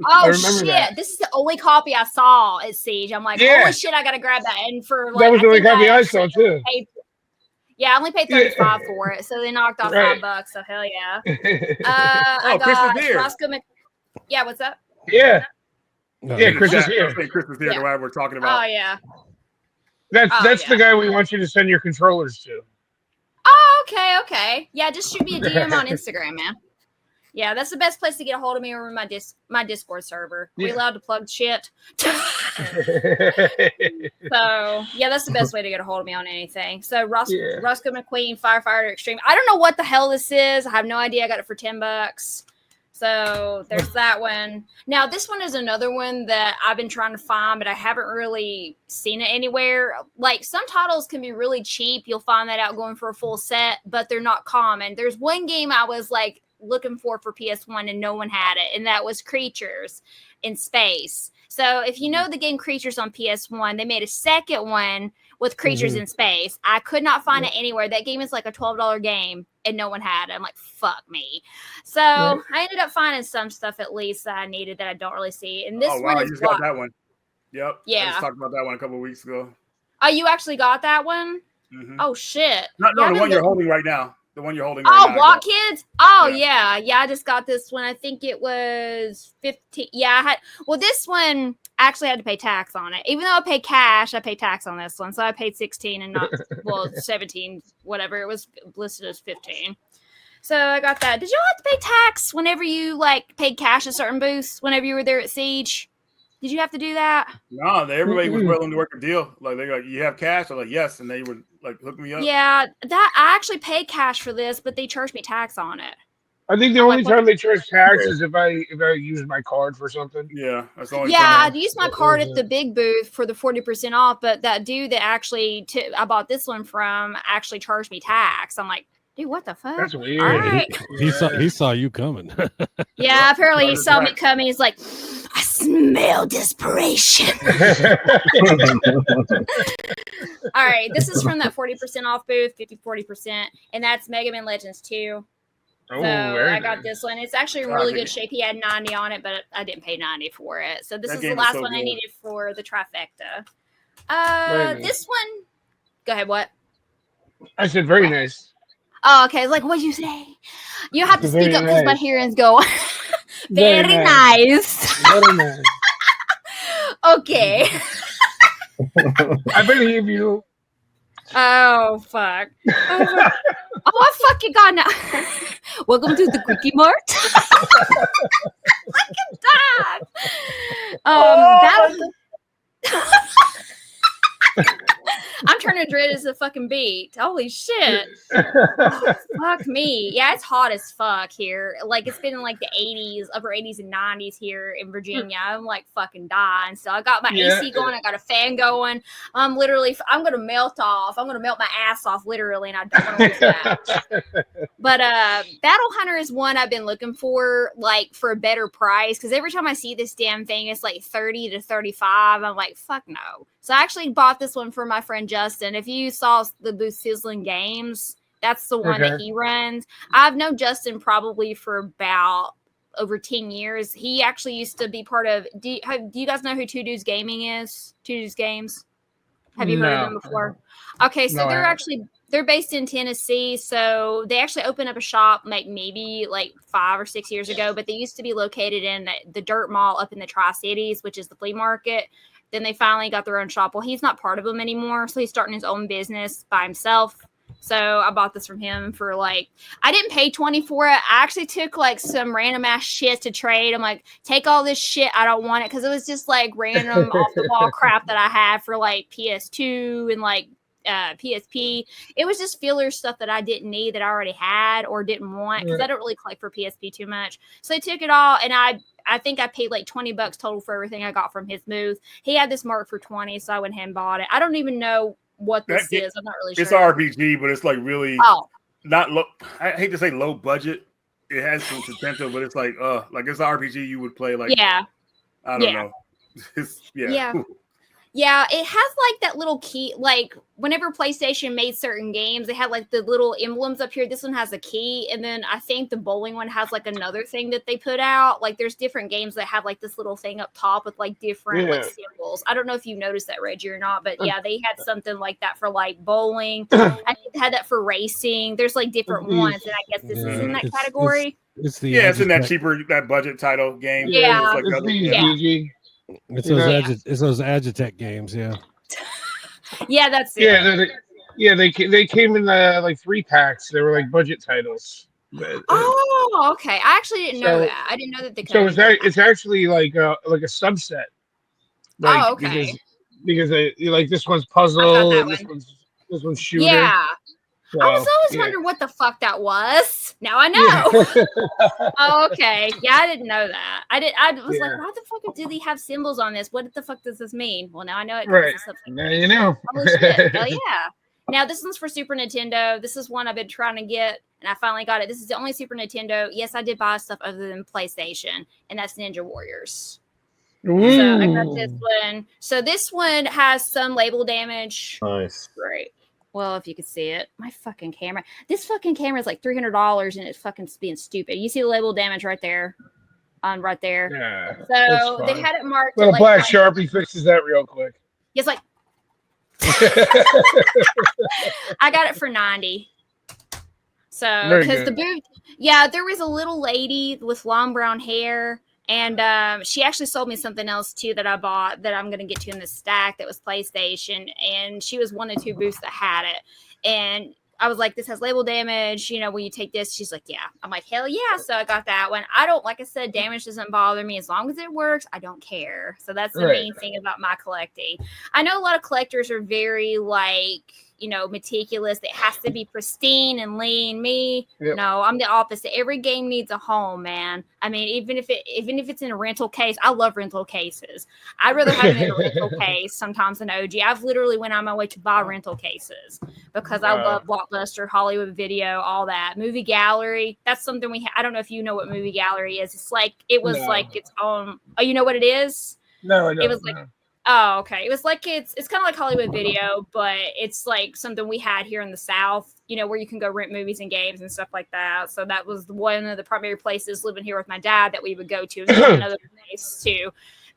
Oh, shit. That. This is the only copy I saw at Siege. I'm like, holy shit, I got to grab that. And for like, that was the only copy I saw, too. Yeah, I only paid $35 for it, so they knocked off $5. So hell yeah! I got Roscoe Yeah, what's up? Yeah, Chris is here. Chris is here. The way we're talking about. Oh yeah. That's the guy we want you to send your controllers to. Oh, okay. Yeah, just shoot me a DM on Instagram, man. Yeah, that's the best place to get a hold of me, or my Discord server. We allowed to plug shit. So, yeah, that's the best way to get a hold of me on anything. So, Roscoe McQueen, Firefighter Extreme. I don't know what the hell this is. I have no idea. I got it for $10. So, there's that one. Now, this one is another one that I've been trying to find, but I haven't really seen it anywhere. Like, some titles can be really cheap. You'll find that out going for a full set, but they're not common. There's one game I was like, looking for PS1 and no one had it, and that was Creatures in Space. So if you know the game Creatures on PS1, they made a second one with Creatures in Space. I could not find it anywhere. That game is like a $12 game, and no one had it. I'm like, fuck me. So I ended up finding some stuff at least that I needed that I don't really see. And this one is you just got that one. Yep. Yeah. I just talked about that one a couple of weeks ago. Oh, you actually got that one? Mm-hmm. Oh shit! No, the one you're holding right now. The one you're holding right now. Oh, Walk Kids? Oh, yeah. I just got this one. I think it was 15. Yeah, I had. Well, this one I actually had to pay tax on it. Even though I paid cash, I paid tax on this one. So I paid 16 and not, 17, whatever. It was listed as 15. So I got that. Did y'all have to pay tax whenever you, like, paid cash at certain booths whenever you were there at Siege? Did you have to do that? No, everybody was willing to work a deal. Like, they're like, you have cash? I'm like, yes. And they would, like, hook me up. Yeah, that I actually paid cash for this, but they charged me tax on it. I think the only time they charge tax is if I use my card for something. Yeah, that's the only time. Yeah, I'd use my card at the big booth for the 40% off, but that dude that actually I bought this one from actually charged me tax. I'm like, dude, what the fuck? That's weird. All right. He saw you coming. Yeah, apparently he saw me coming. He's like, I smell desperation. All right, this is from that 40% off booth, 40%, and that's Mega Man Legends 2. Oh, so I got this one. It's actually in really good shape. He had 90 on it, but I didn't pay 90 for it. So this is the last one I needed for the trifecta. This one. Go ahead. What? I said very nice. Oh, okay. Like, what'd you say? You have to speak up because my hearings go. Very nice. Very nice. Okay. I believe you. Oh, fuck. Oh, I fucking got now. Welcome to the Quickie Mart. I can die. I'm turning dread as a fucking beat. Holy shit. Oh, fuck me. Yeah, it's hot as fuck here. Like, it's been in like the 80s, upper 80s and 90s here in Virginia. I'm like fucking dying. So I got my AC going. I got a fan going. I'm going to melt off. I'm going to melt my ass off literally, and I don't want to lose that. But Battle Hunter is one I've been looking for, like, for a better price. Because every time I see this damn thing, it's like 30 to 35. I'm like, fuck no. So I actually bought this one for my friend Justin. If you saw the booth Sizzling Games, that's the one that he runs. I've known Justin probably for about over 10 years. He actually used to be part of. Do you guys know who Two Dudes Gaming is? Two Dudes Games. Have you heard of them before? Okay, so they're based in Tennessee. So they actually opened up a shop maybe 5 or 6 years ago, but they used to be located in the Dirt Mall up in the Tri-Cities, which is the flea market. Then they finally got their own shop. Well, he's not part of them anymore, so he's starting his own business by himself. So I bought this from him for I didn't pay 20 for it. I actually took some random ass shit to trade. I'm like, take all this shit. I don't want it, because it was just random off the wall crap that I had for PS2 and PSP. It was just filler stuff that I didn't need that I already had or didn't want, because I don't really collect for PSP too much. So I took it all, and I think I paid $20 total for everything I got from his booth. He had this marked for 20, so I went ahead and bought it. I don't even know what this is. I'm not really sure. It's an RPG, but it's really not low. I hate to say low budget. It has some potential, but it's it's an RPG you would play I don't know. Yeah, it has that little key. Whenever PlayStation made certain games, they had the little emblems up here. This one has a key, and then I think the bowling one has another thing that they put out. There's different games that have this little thing up top with different symbols. I don't know if you noticed that, Reggie, or not, but yeah, they had something like that for bowling. I think they had that for racing. There's different ones, and I guess this is in that category. It's in that cheaper, that budget title game. Yeah. DeeGee. It's those Agitech games, yeah. Yeah, that's it. They came in 3-packs. They were budget titles. Oh, okay. I actually didn't know that. I didn't know that they. So it's actually a subset. Okay. Because this one's puzzle and this one's shooter. Yeah. So, I was always wondering what the fuck that was. Now I know. Oh, okay. Yeah, I didn't know that. I was like, why the fuck do they have symbols on this? What the fuck does this mean? Well, now I know it. Right. Now you know. Holy shit. Hell yeah. Now this one's for Super Nintendo. This is one I've been trying to get. and I finally got it. This is the only Super Nintendo. Yes, I did buy stuff other than PlayStation, and that's Ninja Warriors. Ooh. So I got this one. So this one has some label damage. Nice. Right. Well, if you could see it, my fucking camera. This fucking camera is like $300, and it's fucking being stupid. You see the label damage right there, right there. Yeah. So they had it marked. Little like black Sharpie fixes that real quick. It's like I got it for $90. So because the booth, yeah, there was a little lady with long brown hair. And she actually sold me something else too that I bought that I'm going to get to in the stack that was PlayStation. And she was one of 2 booths that had it. And I was like, this has label damage. You know, will you take this? She's like, yeah. I'm like, hell yeah. So I got that one. I don't, like I said, damage doesn't bother me. As long as it works, I don't care. So that's the main thing about my collecting. I know a lot of collectors are very like, you know, meticulous. It has to be pristine and lean. Me, no, I'm the opposite. Every game needs a home, man. I mean, even if it's in a rental case, I love rental cases. I'd rather have it in a rental case sometimes than OG. I've literally went on my way to buy rental cases because I love Blockbuster, Hollywood Video, all that. Movie Gallery. That's something I don't know if you know what Movie Gallery is. It's like like its own. Oh, you know what it is? No, I don't. It was like. Oh, okay. It was like it's kind of like Hollywood Video, but it's like something we had here in the South, you know, where you can go rent movies and games and stuff like that. So that was one of the primary places living here with my dad that we would go to. Another place too,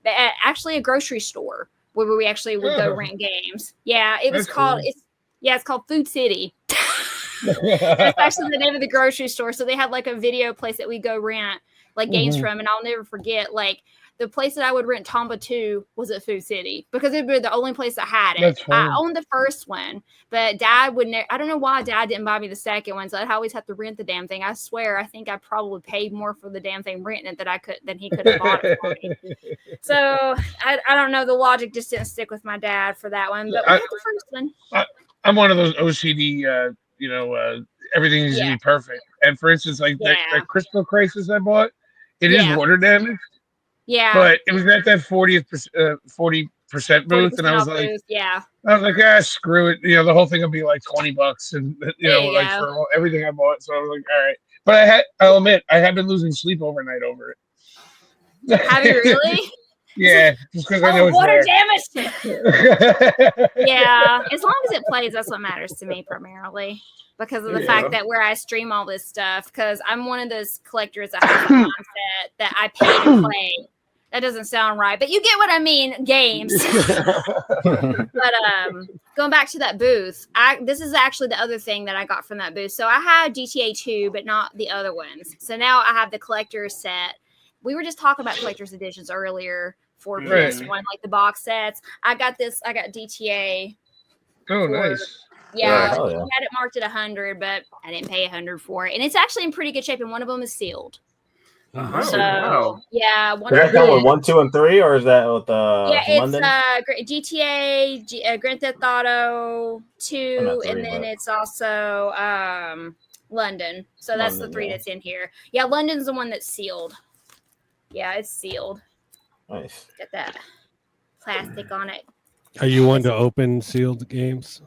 but actually a grocery store where we actually would go rent games. Yeah, it was called. Cool. It's called Food City. That's actually the name of the grocery store. So they had like a video place that we go rent like games from, and I'll never forget like. The place that I would rent Tomba 2 was at Food City because it was the only place that had it. I owned the first one, but Dad would never. I don't know why Dad didn't buy me the second one, so I'd always have to rent the damn thing. I swear, I think I probably paid more for the damn thing renting it than he could have bought it for me. So I don't know. The logic just didn't stick with my dad for that one, but we had the first one. I'm one of those OCD, everything needs to be perfect. And for instance, like that Crystal Crisis I bought, it is water damage. Yeah, but it was at that 40% booth, and I was like, screw it. You know, the whole thing would be like $20, and like for everything I bought. So I was like, all right. But I'll admit, I have been losing sleep overnight over it. Have you really? Yeah, just because I know it's water damage. Yeah, as long as it plays, that's what matters to me primarily. Because of the fact that where I stream all this stuff, because I'm one of those collectors that has a mindset that I pay to play. That doesn't sound right, but you get what I mean. Games. But going back to that booth, this is actually the other thing that I got from that booth. So I had GTA 2, but not the other ones. So now I have the collector's set. We were just talking about collector's editions earlier for PS1, like the box sets. I got DTA. Oh, nice. Yeah, he had it marked at 100, but I didn't pay 100 for it, and it's actually in pretty good shape. And one of them is sealed. Yeah, one. Does that come with 1, 2, and 3, or is that with London? It's GTA, Grand Theft Auto 2, and then it's also London. So that's the 3 that's in here. Yeah, London's the one that's sealed. Yeah, it's sealed. Nice. Get that plastic on it. Are you one to open sealed games?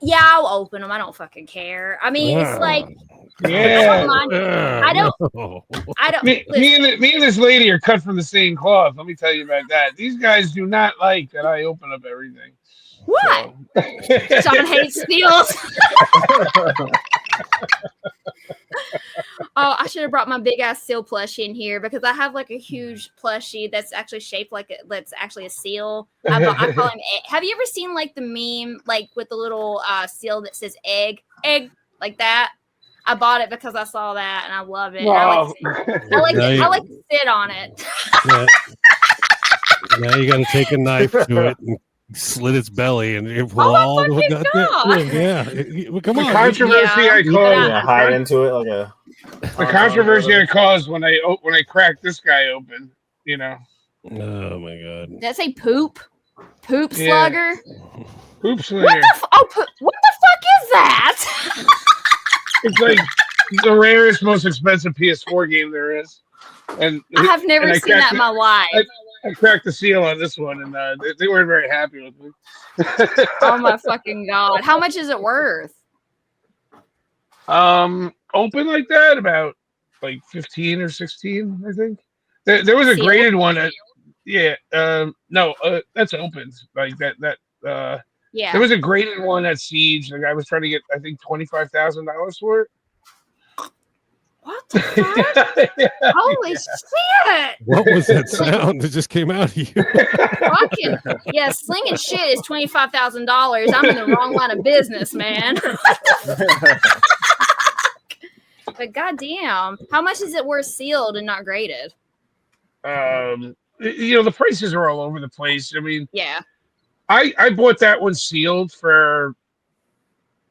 Yeah, I'll open them. I don't fucking care. I mean, it's like, I don't. Me and this lady are cut from the same cloth. Let me tell you about that. These guys do not like that I open up everything. What? So. Sean hates steals. Oh, I should have brought my big ass seal plushie in here because I have like a huge plushie that's actually shaped like that's actually a seal. I call him egg. Have you ever seen like the meme like with the little seal that says egg like that? I bought it because I saw that and I love it. Wow. I like to sit on it. Now you got to take a knife to it and slit its belly and it will all the way. Come on. The controversy I caused. Hide into it like a. The controversy I caused when I cracked this guy open. You know. Oh my god. Did that say poop? Poop slugger. Poop slugger. What the fuck is that? It's like the rarest, most expensive PS4 game there is. And I have never seen that in my life. I cracked the seal on this one, and they weren't very happy with me. Oh my fucking god! How much is it worth? open like that about like 15 or 16, I think. There was a graded one that, that's opened like that. Yeah. There was a graded one at Siege. The guy was trying to get, I think, $25,000 for it. What the fuck? Holy shit! What was that sound that just came out of you? Fucking slinging shit is $25,000. I'm in the wrong line of business, man. But goddamn, how much is it worth sealed and not graded? The prices are all over the place. I mean, yeah, I bought that one sealed for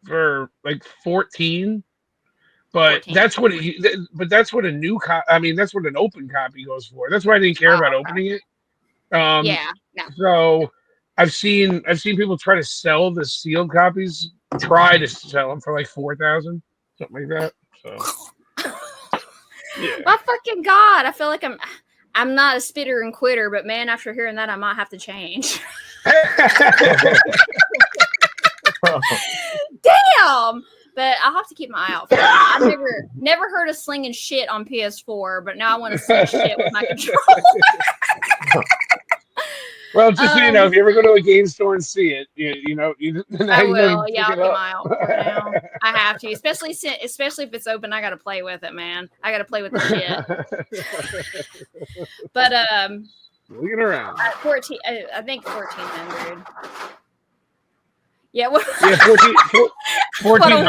like 14. But 14. That's what a new that's what an open copy goes for. That's why I didn't care about opening it. No. So I've seen people try to sell the sealed copies, try to sell them for like 4,000, something like that. So my fucking God, I feel like I'm not a spitter and quitter, but man, after hearing that, I might have to change. Damn. But I'll have to keep my eye out for it. I've never heard of slinging shit on PS4, but now I want to sling shit with my controller. Well, just so you know, if you ever go to a game store and see it, I will. Yeah, I'll keep my eye out for it now. I have to, especially if it's open. I got to play with it, man. I got to play with the shit. But looking around, at 14, I think 1,400. Yeah, 1,400. What a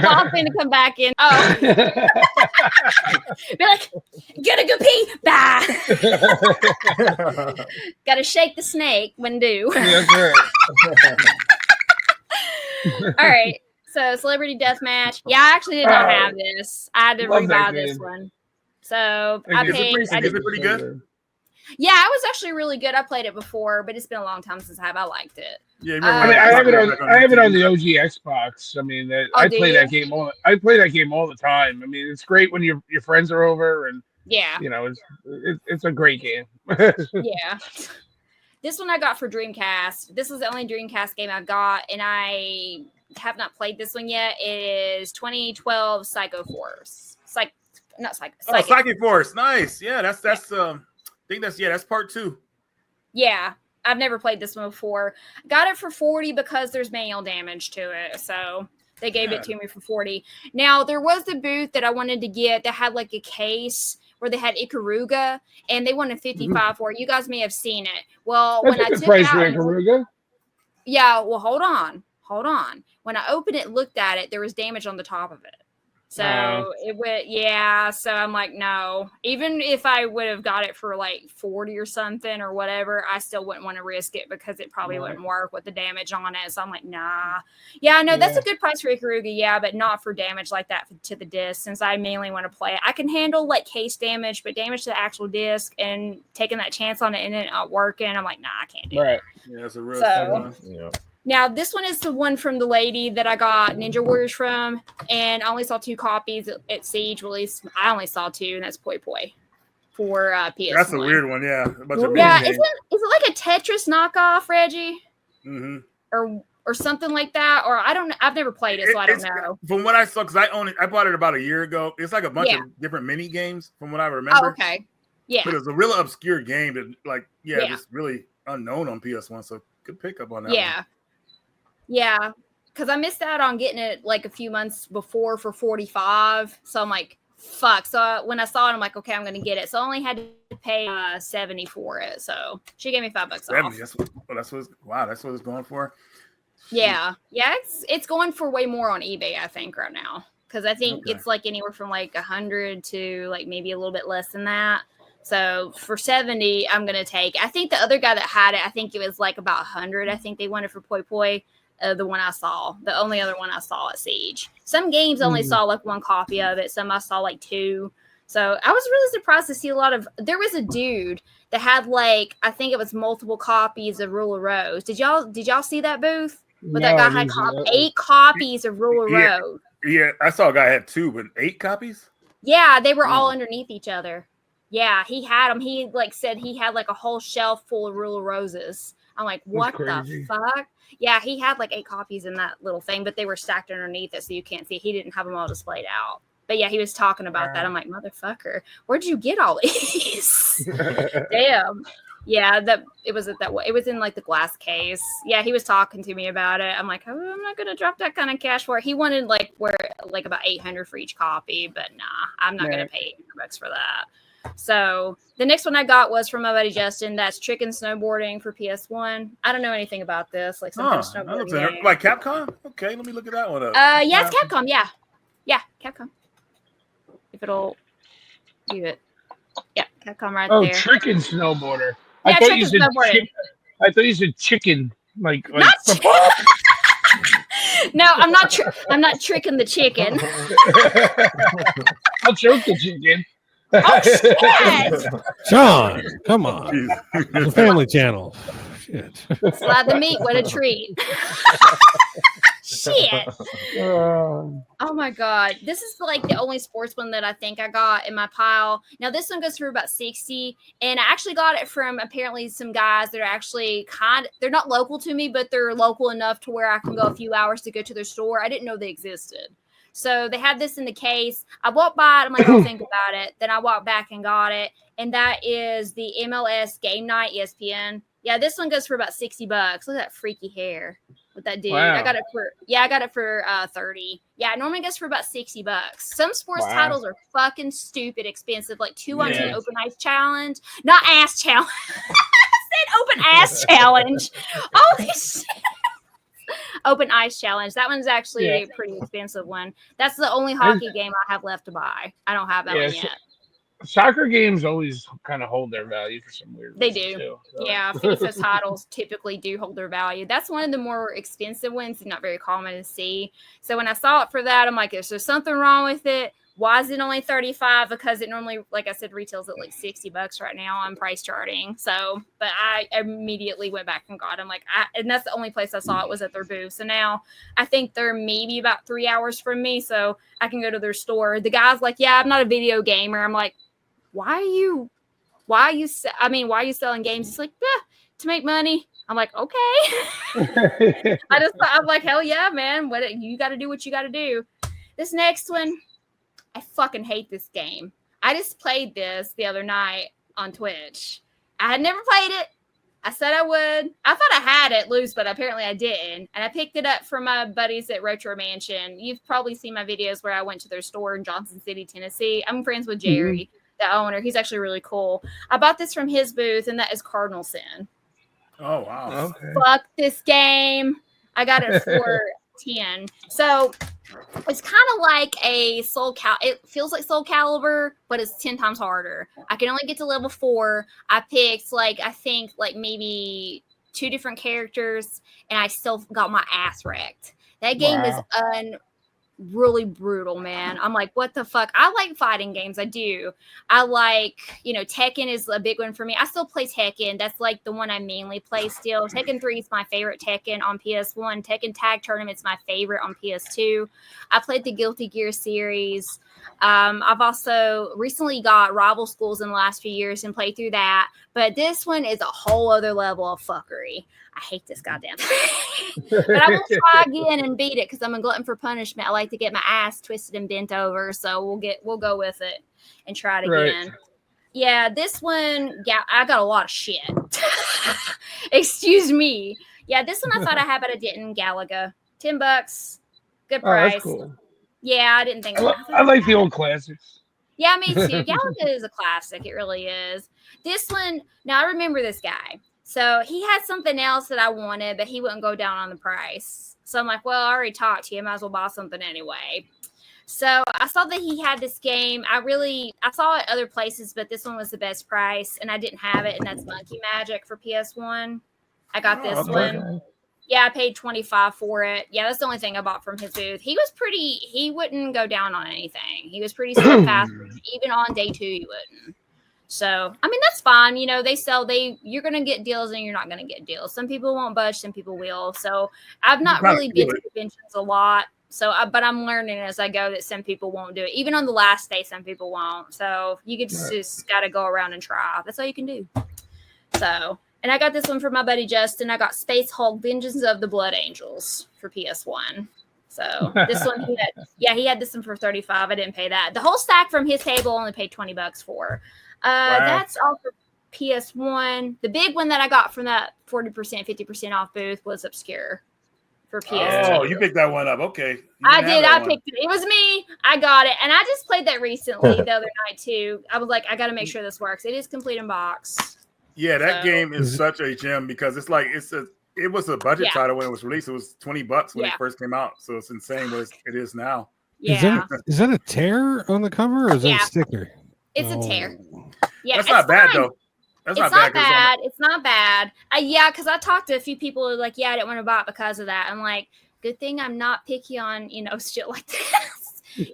wild thing to come back in. Oh. Be like, gotta go pee. Bah. Gotta shake the snake when due. Yeah, that's right. All right. So Celebrity Deathmatch. Yeah, I actually did not have this. I had to rebuy this one. So I paid. Is it pretty good? Yeah, it was actually really good. I played it before, but it's been a long time since I liked it. Yeah, I have it on the OG Xbox. I mean, I play that game all the time. I mean, it's great when your friends are over, and it's a great game. Yeah. This one I got for Dreamcast. This was the only Dreamcast game I got, and I have not played this one yet. It is 2012 Psycho Force. Psychic Force. Nice. Yeah, that's I think that's part 2. Yeah, I've never played this one before. Got it for 40 because there's manual damage to it, so they gave it to me for 40. Now there was the booth that I wanted to get that had like a case where they had Ikaruga, and they wanted 55 for it. You guys may have seen it. Well, when I took price for Ikaruga. Yeah. Well, hold on. When I opened it, looked at it, there was damage on the top of it. So it went, so I'm like, no, even if I would have got it for like 40 or something or whatever, I still wouldn't want to risk it because it probably wouldn't work with the damage on it. So I'm like, nah. Yeah, I know that's a good price for Ikaruga, but not for damage like that to the disc, since I mainly want to play it. I can handle like case damage, but damage to the actual disc and taking that chance on it and it not working, I'm like, nah, I can't do it. Yeah, it's a real one. Now, this one is the one from the lady that I got Ninja Warriors from, and I only saw 2 copies at Siege. Well, at least I only saw 2, and that's Poi Poi for PS1. That's a weird one, yeah. Is it like a Tetris knockoff, Reggie? Mm-hmm. Or something like that? Or I don't know. I've never played it, so I don't know. From what I saw, because I bought it about a year ago. It's like a bunch of different mini games, from what I remember. Oh, okay. Yeah. But it was a real obscure game that, just really unknown on PS1, so good pickup on that one. Yeah, because I missed out on getting it like a few months before for 45. So I'm like, fuck. So when I saw it, I'm like, okay, I'm going to get it. So I only had to pay 70 for it. So she gave me $5 off. 70. That's what it's going for. Yeah. Yeah. It's going for way more on eBay, I think, right now. Because I think it's like anywhere from like 100 to like maybe a little bit less than that. So for 70, I'm going to take. I think the other guy that had it, I think it was like about 100. I think they wanted for Poi Poi. The one I saw, the only other one I saw at Siege. Some games only saw like 1 copy of it. Some I saw like 2. So I was really surprised to see a lot of. There was a dude that had like, I think it was multiple copies of Rule of Rose. Did y'all see that booth? But that guy had 8 copies of Rule of Rose. Yeah, I saw a guy had 2, but 8 copies. Yeah, they were all underneath each other. Yeah, he had them. He like said he had like a whole shelf full of Rule of Roses. I'm like, what the fuck? Yeah, he had like 8 copies in that little thing, but they were stacked underneath it, so you can't see. He didn't have them all displayed out. But yeah, he was talking about that. I'm like, motherfucker, where'd you get all these? Damn. Yeah, it was that way. It was in like the glass case. Yeah, he was talking to me about it. I'm like, oh, I'm not gonna drop that kind of cash for it. He wanted like about 800 for each copy, but nah, I'm not gonna pay $800 for that. So the next one I got was from my buddy Justin. That's Chicken Snowboarding for PS1. I don't know anything about this. Like some kind of snowboarding game. Like Capcom? Okay, let me look at that one up. Yeah, it's Capcom. Yeah, Capcom. If it'll do it. Yeah, Capcom right there. Oh, Chicken Snowboarder. Yeah, I thought you said chicken. Like not No, I'm not tricking the chicken. I'll choke the chicken. Oh shit! Sean, come on. It's a family channel. Shit. Slide the meat. What a treat. Shit. Oh my god. This is like the only sports one that I think I got in my pile. Now this one goes for about 60, and I actually got it from apparently some guys that are actually they're not local to me, but they're local enough to where I can go a few hours to go to their store. I didn't know they existed. So they had this in the case. I walked by it. I'm like, I'll think about it. Then I walked back and got it. And that is the MLS Game Night ESPN. Yeah, this one goes for about $60. Look at that freaky hair with that dude. Wow. I got it for 30. Yeah, it normally goes for about $60. Some sports titles are fucking stupid expensive, like 2 on 2 open ice challenge. Not ass challenge. I said open ass challenge. Holy shit. Open ice challenge. That one's actually a pretty expensive one. That's the only hockey game I have left to buy. I don't have that one yet. Soccer games always kind of hold their value for some weird reason. They do. Too, so. Yeah, FIFA titles typically do hold their value. That's one of the more expensive ones and not very common to see. So when I saw it for that, I'm like, is there something wrong with it? Why is it only 35? Because it normally, like I said, retails at like $60 right now on price charting. So, but I immediately went back and got them. And that's the only place I saw it was at their booth. So now I think they're maybe about 3 hours from me, so I can go to their store. The guy's like, "Yeah, I'm not a video gamer." I'm like, why are you selling games? He's like, to make money. I'm like, okay. I'm like, hell yeah, man. You got to do what you got to do. This next one, I fucking hate this game. I just played this the other night on Twitch. I had never played it. I said I would. I thought I had it loose, but apparently I didn't. And I picked it up from my buddies at Retro Mansion. You've probably seen my videos where I went to their store in Johnson City, Tennessee. I'm friends with Jerry, the owner. He's actually really cool. I bought this from his booth, and that is Cardinal Sin. Oh, wow. Okay. Fuck this game. I got it for 10. So it's kind of like a it feels like Soul Calibur, but it's 10 times harder. I can only get to level 4. I picked I think maybe 2 different characters, and I still got my ass wrecked. That game is really brutal, man. I'm like, what the fuck? I like fighting games. I do. I like, Tekken is a big one for me. I still play Tekken. That's like the one I mainly play still. Tekken 3 is my favorite Tekken on PS1. Tekken Tag Tournament's my favorite on PS2. I played the Guilty Gear series. I've also recently got Rival Schools in the last few years and played through that. But this one is a whole other level of fuckery. I hate this goddamn thing. But I will try again and beat it because I'm a glutton for punishment. I like to get my ass twisted and bent over. So we'll go with it and try it again. Right. Yeah, this one, I got a lot of shit. Excuse me. Yeah, this one I thought I had, but I didn't. Galaga. $10. Good price. That's cool. Yeah, I didn't think I like the old classics. Yeah, me too. Galaga is a classic. It really is. This one, now I remember this guy. So he had something else that I wanted, but he wouldn't go down on the price. So I'm like, well, I already talked to you. I might as well buy something anyway. So I saw that he had this game. I saw it other places, but this one was the best price, and I didn't have it, and that's Monkey Magic for PS1. I got this one. Yeah, I paid $25 for it. Yeah, that's the only thing I bought from his booth. He wouldn't go down on anything. He was pretty steadfast. Even on day 2, he wouldn't. So, I mean, that's fine. You're going to get deals and you're not going to get deals. Some people won't budge, some people will. So I've not really been to conventions a lot. So, but I'm learning as I go that some people won't do it. Even on the last day, some people won't. So you just got to go around and try. That's all you can do. So And I got this one from my buddy Justin. I got Space Hulk Vengeance of the Blood Angels for PS1. So this one, he had this one for $35. I didn't pay that. The whole stack from his table only paid $20 for. Wow. That's all for PS1. The big one that I got from that 40%, 50% off booth was Obscure for PS2. Oh, you picked that one up. Okay. I did. I picked it. It was me. I got it. And I just played that recently the other night too. I was like, I got to make sure this works. It is complete in box. Yeah, that game is such a gem because it's like it was a budget title when it was released. It was $20 when it first came out. So it's insane what it is now. Yeah. Is that a tear on the cover or is that a sticker? It's a tear. Yeah, that's not bad though. That's it's not bad. It's not bad. Because I talked to a few people who were like, I didn't want to buy it because of that. I'm like, good thing I'm not picky on, shit like this.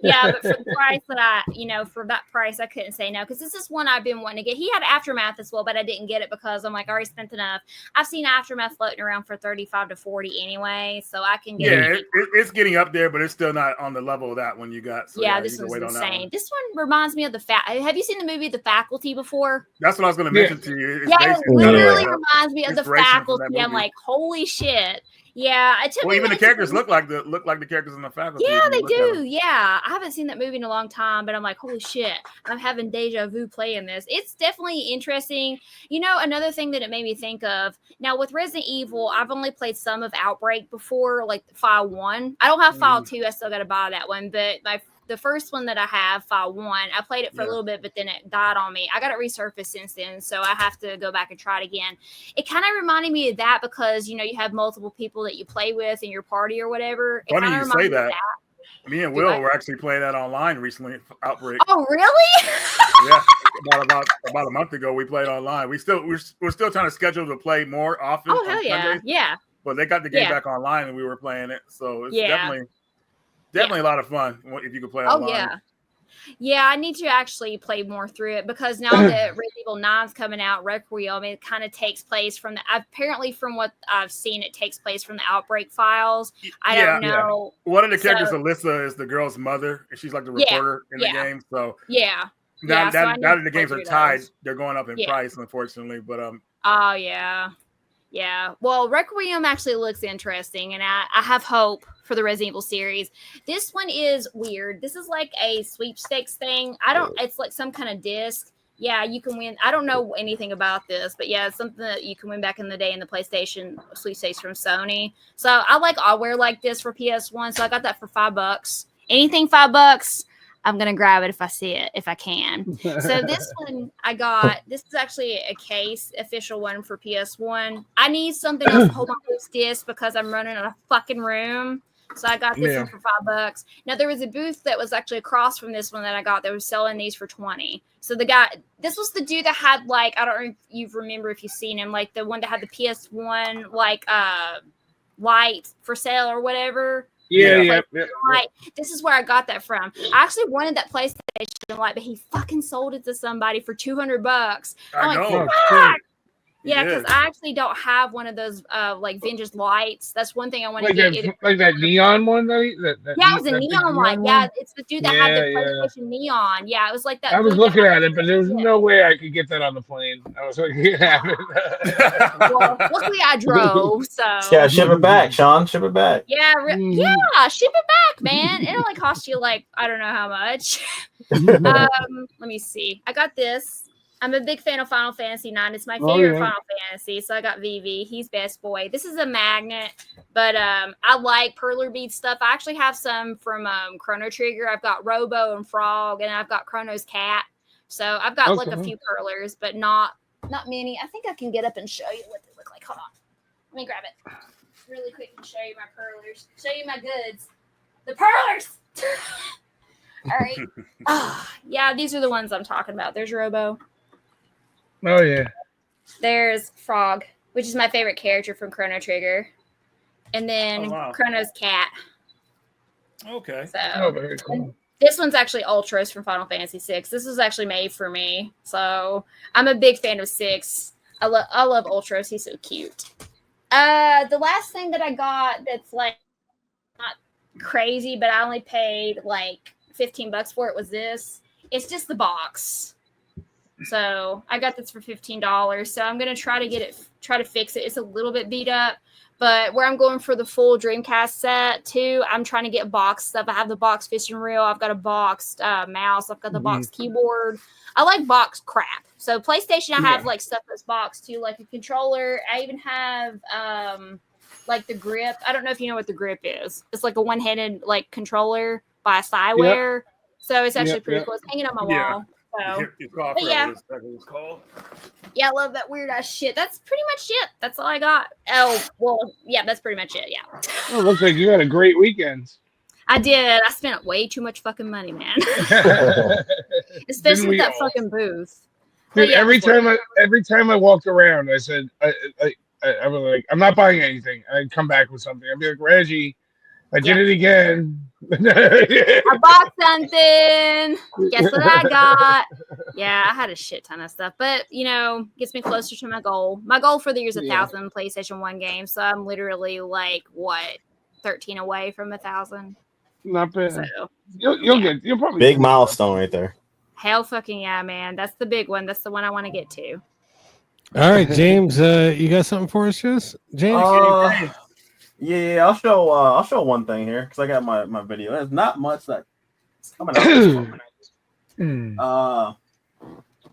But for the price that for that price, I couldn't say no because this is one I've been wanting to get. He had Aftermath as well, but I didn't get it because I'm like, I already spent enough. I've seen Aftermath floating around for $35 to $40 anyway, so I can get it. It's getting up there, but it's still not on the level of that one you got. So this one's insane. This one reminds me of Have you seen the movie The Faculty before? That's what I was going to mention to you. It literally reminds me of The Faculty. I'm like, holy shit. Yeah, even the characters look like the characters in The Faculty. Yeah, they do. Yeah, I haven't seen that movie in a long time, but I'm like, holy shit, I'm having deja vu playing this. It's definitely interesting. Another thing that it made me think of now with Resident Evil, I've only played some of Outbreak before, like File 1. I don't have File 2. I still got to buy that one, but the first one that I have, File 1, I played it for a little bit, but then it died on me. I got it resurfaced since then, so I have to go back and try it again. It kind of reminded me of that because, you have multiple people that you play with in your party or whatever. Funny you say that. Me and Will were actually playing that online recently, Outbreak. Oh, really? Yeah, about a month ago, we played online. We're still trying to schedule to play more often. Oh, hell yeah. Sundays, yeah. But they got the game back online, and we were playing it, so it's definitely a lot of fun if you could play online. Oh, yeah, I need to actually play more through it because now that Resident Evil 9's coming out, Requiem, it kind of takes place from apparently from what I've seen, it takes place from the Outbreak files. I don't know. One of the characters, Alyssa, is the girl's mother, and she's like the reporter in the game. So now that the games are tied, they're going up in price, unfortunately. But oh yeah. Yeah, well, Requiem actually looks interesting, and I have hope for the Resident Evil series. This one is weird. This is like a sweepstakes thing. It's like some kind of disc. Yeah, you can win. I don't know anything about this, but it's something that you can win back in the day in the PlayStation sweepstakes from Sony. So I'll wear like this for PS1. So I got that for $5. Anything $5. I'm going to grab it if I see it, if I can. So this one I got, this is actually a case, official one for PS1. I need something else to hold on to this disc because I'm running out of fucking room. So I got this one for $5. Now there was a booth that was actually across from this one that I got that was selling these for $20. So this was the dude that had I don't know if you remember if you've seen him, like the one that had the PS1 light for sale or whatever. Yeah. This is where I got that from. I actually wanted that PlayStation light, but he fucking sold it to somebody for $200. I'm like, fuck! Yeah, because I actually don't have one of those vintage lights. That's one thing I want to get. Like that neon one, it was a neon one. Yeah, it's the dude that had the PlayStation neon. Yeah, it was like that. I was looking at it, but there was no way I could get that on the plane. I was like, well, luckily I drove, so yeah, ship it back, Sean. Ship it back. Yeah, ship it back, man. It only cost you I don't know how much. Let me see. I got this. I'm a big fan of Final Fantasy IX. It's my favorite Final Fantasy, so I got VV. He's best boy. This is a magnet, but I like perler bead stuff. I actually have some from Chrono Trigger. I've got Robo and Frog, and I've got Chrono's cat. So I've got a few perlers, but not many. I think I can get up and show you what they look like. Hold on. Let me grab it really quick and show you my perlers. Show you my goods. The perlers! All right. Yeah, these are the ones I'm talking about. There's Robo. Oh, yeah. There's Frog, which is my favorite character from Chrono Trigger. And then Chrono's cat. Okay. So, very cool. This one's actually Ultras from Final Fantasy VI. This was actually made for me. So I'm a big fan of 6. I love Ultras. He's so cute. The last thing that I got that's not crazy, but I only paid $15 for it was this. It's just the box. So I got this for $15. So I'm going to try to get it try to fix it. It's a little bit beat up. But where I'm going for the full Dreamcast set too, I'm trying to get boxed stuff. I have the boxed fishing reel. I've got a boxed mouse. I've got the boxed keyboard. I like boxed crap. So PlayStation, I have like stuff that's boxed too, like a controller. I even have like the grip. I don't know if you know what the grip is. It's like a one-handed like controller by Cyware. So it's actually pretty cool. It's hanging on my wall. So, but yeah. Yeah, I love that weird ass shit. That's pretty much it. That's all I got. Oh, well, yeah, that's pretty much it. Yeah. Well, looks like you had a great weekend. I did. I spent way too much fucking money, man. Especially with that fucking booth. Dude, yeah, every time I walked around, I said, I was like, I'm not buying anything. I'd come back with something. I'd be like, Reggie, I did it again. I bought something. Guess what I got? Yeah, I had a shit ton of stuff, but gets me closer to my goal. My goal for the year is 1,000 PlayStation 1 games, so I'm literally like 13 away from 1,000. Not bad. So, you'll probably big milestone right there. Hell fucking yeah, man. That's the big one. That's the one I want to get to. All right, James, you got something for us, James? Yeah, I'll show one thing here because I got my video. There's not much that's coming out.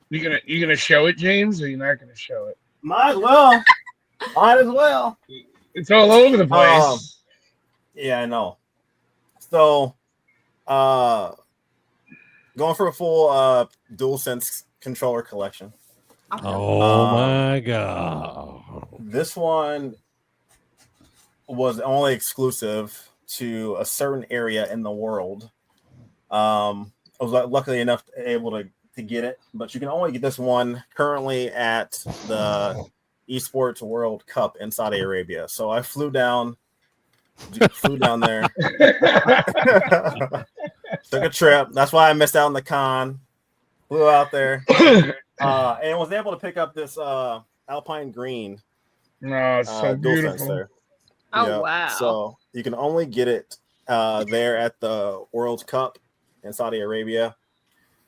You gonna show it, James, or you're not gonna show it? Might as well. It's all over the place. Yeah, I know. So, going for a full DualSense controller collection. Oh my god! This one was only exclusive to a certain area in the world. I was luckily enough able to get it, but you can only get this one currently at the Esports World Cup in Saudi Arabia. So I flew down there, took a trip. That's why I missed out on the con. Flew out there and was able to pick up this Alpine Green. No, it's so beautiful. There. Oh, wow. So you can only get it there at the World Cup in Saudi Arabia.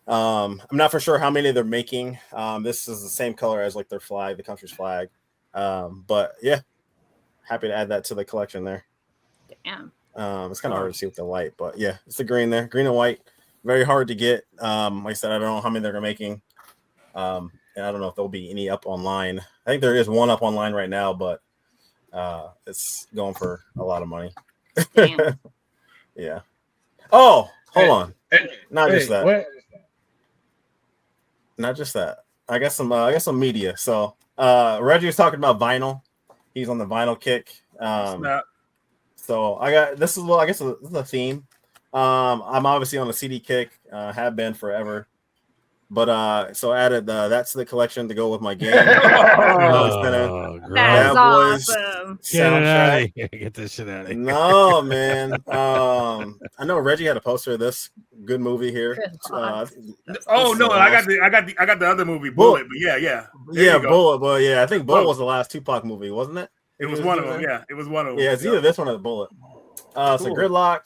I'm not for sure how many they're making. This is the same color as like their flag, the country's flag. But yeah, happy to add that to the collection there. Damn. It's kind of hard to see with the light, but yeah, it's the green there, green and white. Very hard to get. Like I said, I don't know how many they're making. And I don't know if there'll be any up online. I think there is one up online right now, but it's going for a lot of money. Yeah. Oh, hold on. Not just that. What? Not just that. I got some media. So Reggie was talking about vinyl. He's on the vinyl kick. So I got this is a theme. I'm obviously on the CD kick. Have been forever. But so I added that's the collection to go with my game. That's awesome. Get this shit out of here. No, man. I know Reggie had a poster of this good movie here. I got the other movie, Bullet. But yeah, Bullet. But yeah, I think Bullet was the last Tupac movie, wasn't it? It was one of them. Yeah, it was one of them. Yeah, it's either this one or the Bullet. So Gridlock,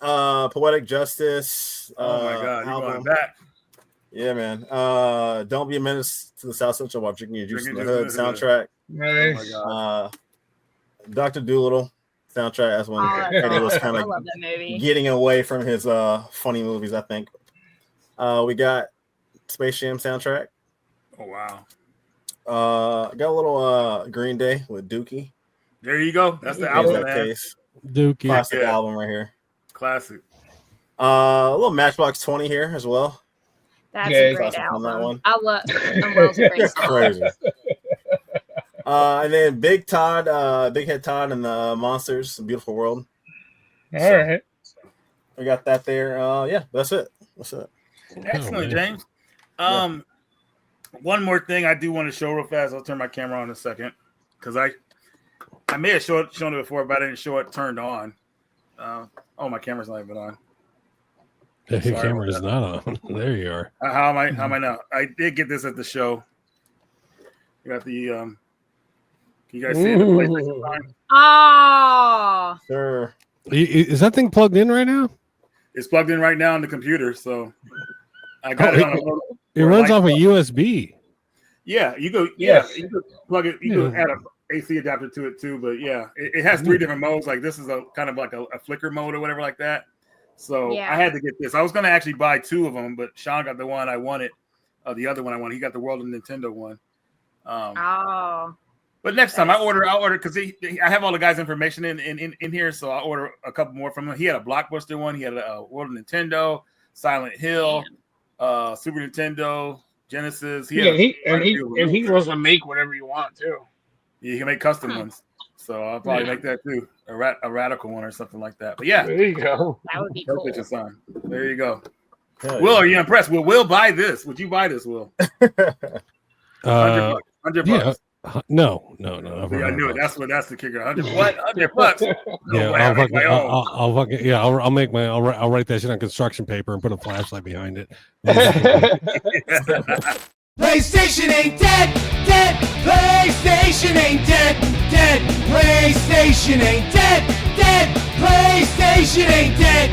Poetic Justice. Oh my God, you're going back. Yeah, man. Don't Be a Menace to the South Central while drinking your juice in the hood soundtrack. Nice. Oh Dr. Dolittle soundtrack. That's when Eddie was kind of getting away from his funny movies, I think. We got Space Jam soundtrack. Oh wow. Got a little Green Day with Dookie. There you go. That's the album. Case. Dookie. Classic album right here. Classic. A little Matchbox 20 here as well. That's a great album. That one. I love great song. Crazy. And then Big Head Todd and the Monsters, Beautiful World. All right. We got that there. Yeah, that's it. Excellent, James. One more thing I do want to show real fast. I'll turn my camera on in a second because I may have shown it before, but I didn't show it turned on. My camera's not even on. The camera is not on. There you are. How am I now? I did get this at the show. You got the can you guys see it? Oh, sure. Is that thing plugged in right now? It's plugged in right now on the computer, so I got it on it runs off a USB. Yeah, you go. Yeah, you could plug it. You could add a AC adapter to it too. But yeah, it has 3 different modes. Like this is a kind of like a flicker mode or whatever like that. So I had to get this. I was gonna actually buy 2 of them, but Sean got the one I wanted. The other one I wanted. He got the World of Nintendo one. But next time I'll order because I have all the guys' information in here, so I'll order a couple more from him. He had a Blockbuster one. He had a World of Nintendo, Silent Hill, Super Nintendo. Genesis. He wants to make whatever you want too. Yeah, you can make custom ones. So I'll probably make that too. A radical one or something like that. But yeah. There you go. That would be cool. There you go. Will, are you impressed? Will buy this? Would you buy this, Will? $100. Yeah. No. I knew it. That's the kicker. $100 $100. I'll write that shit on construction paper and put a flashlight behind it. PlayStation ain't dead. PlayStation ain't dead. PlayStation ain't dead. PlayStation ain't dead.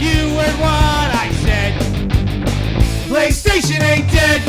You heard what I said. PlayStation ain't dead.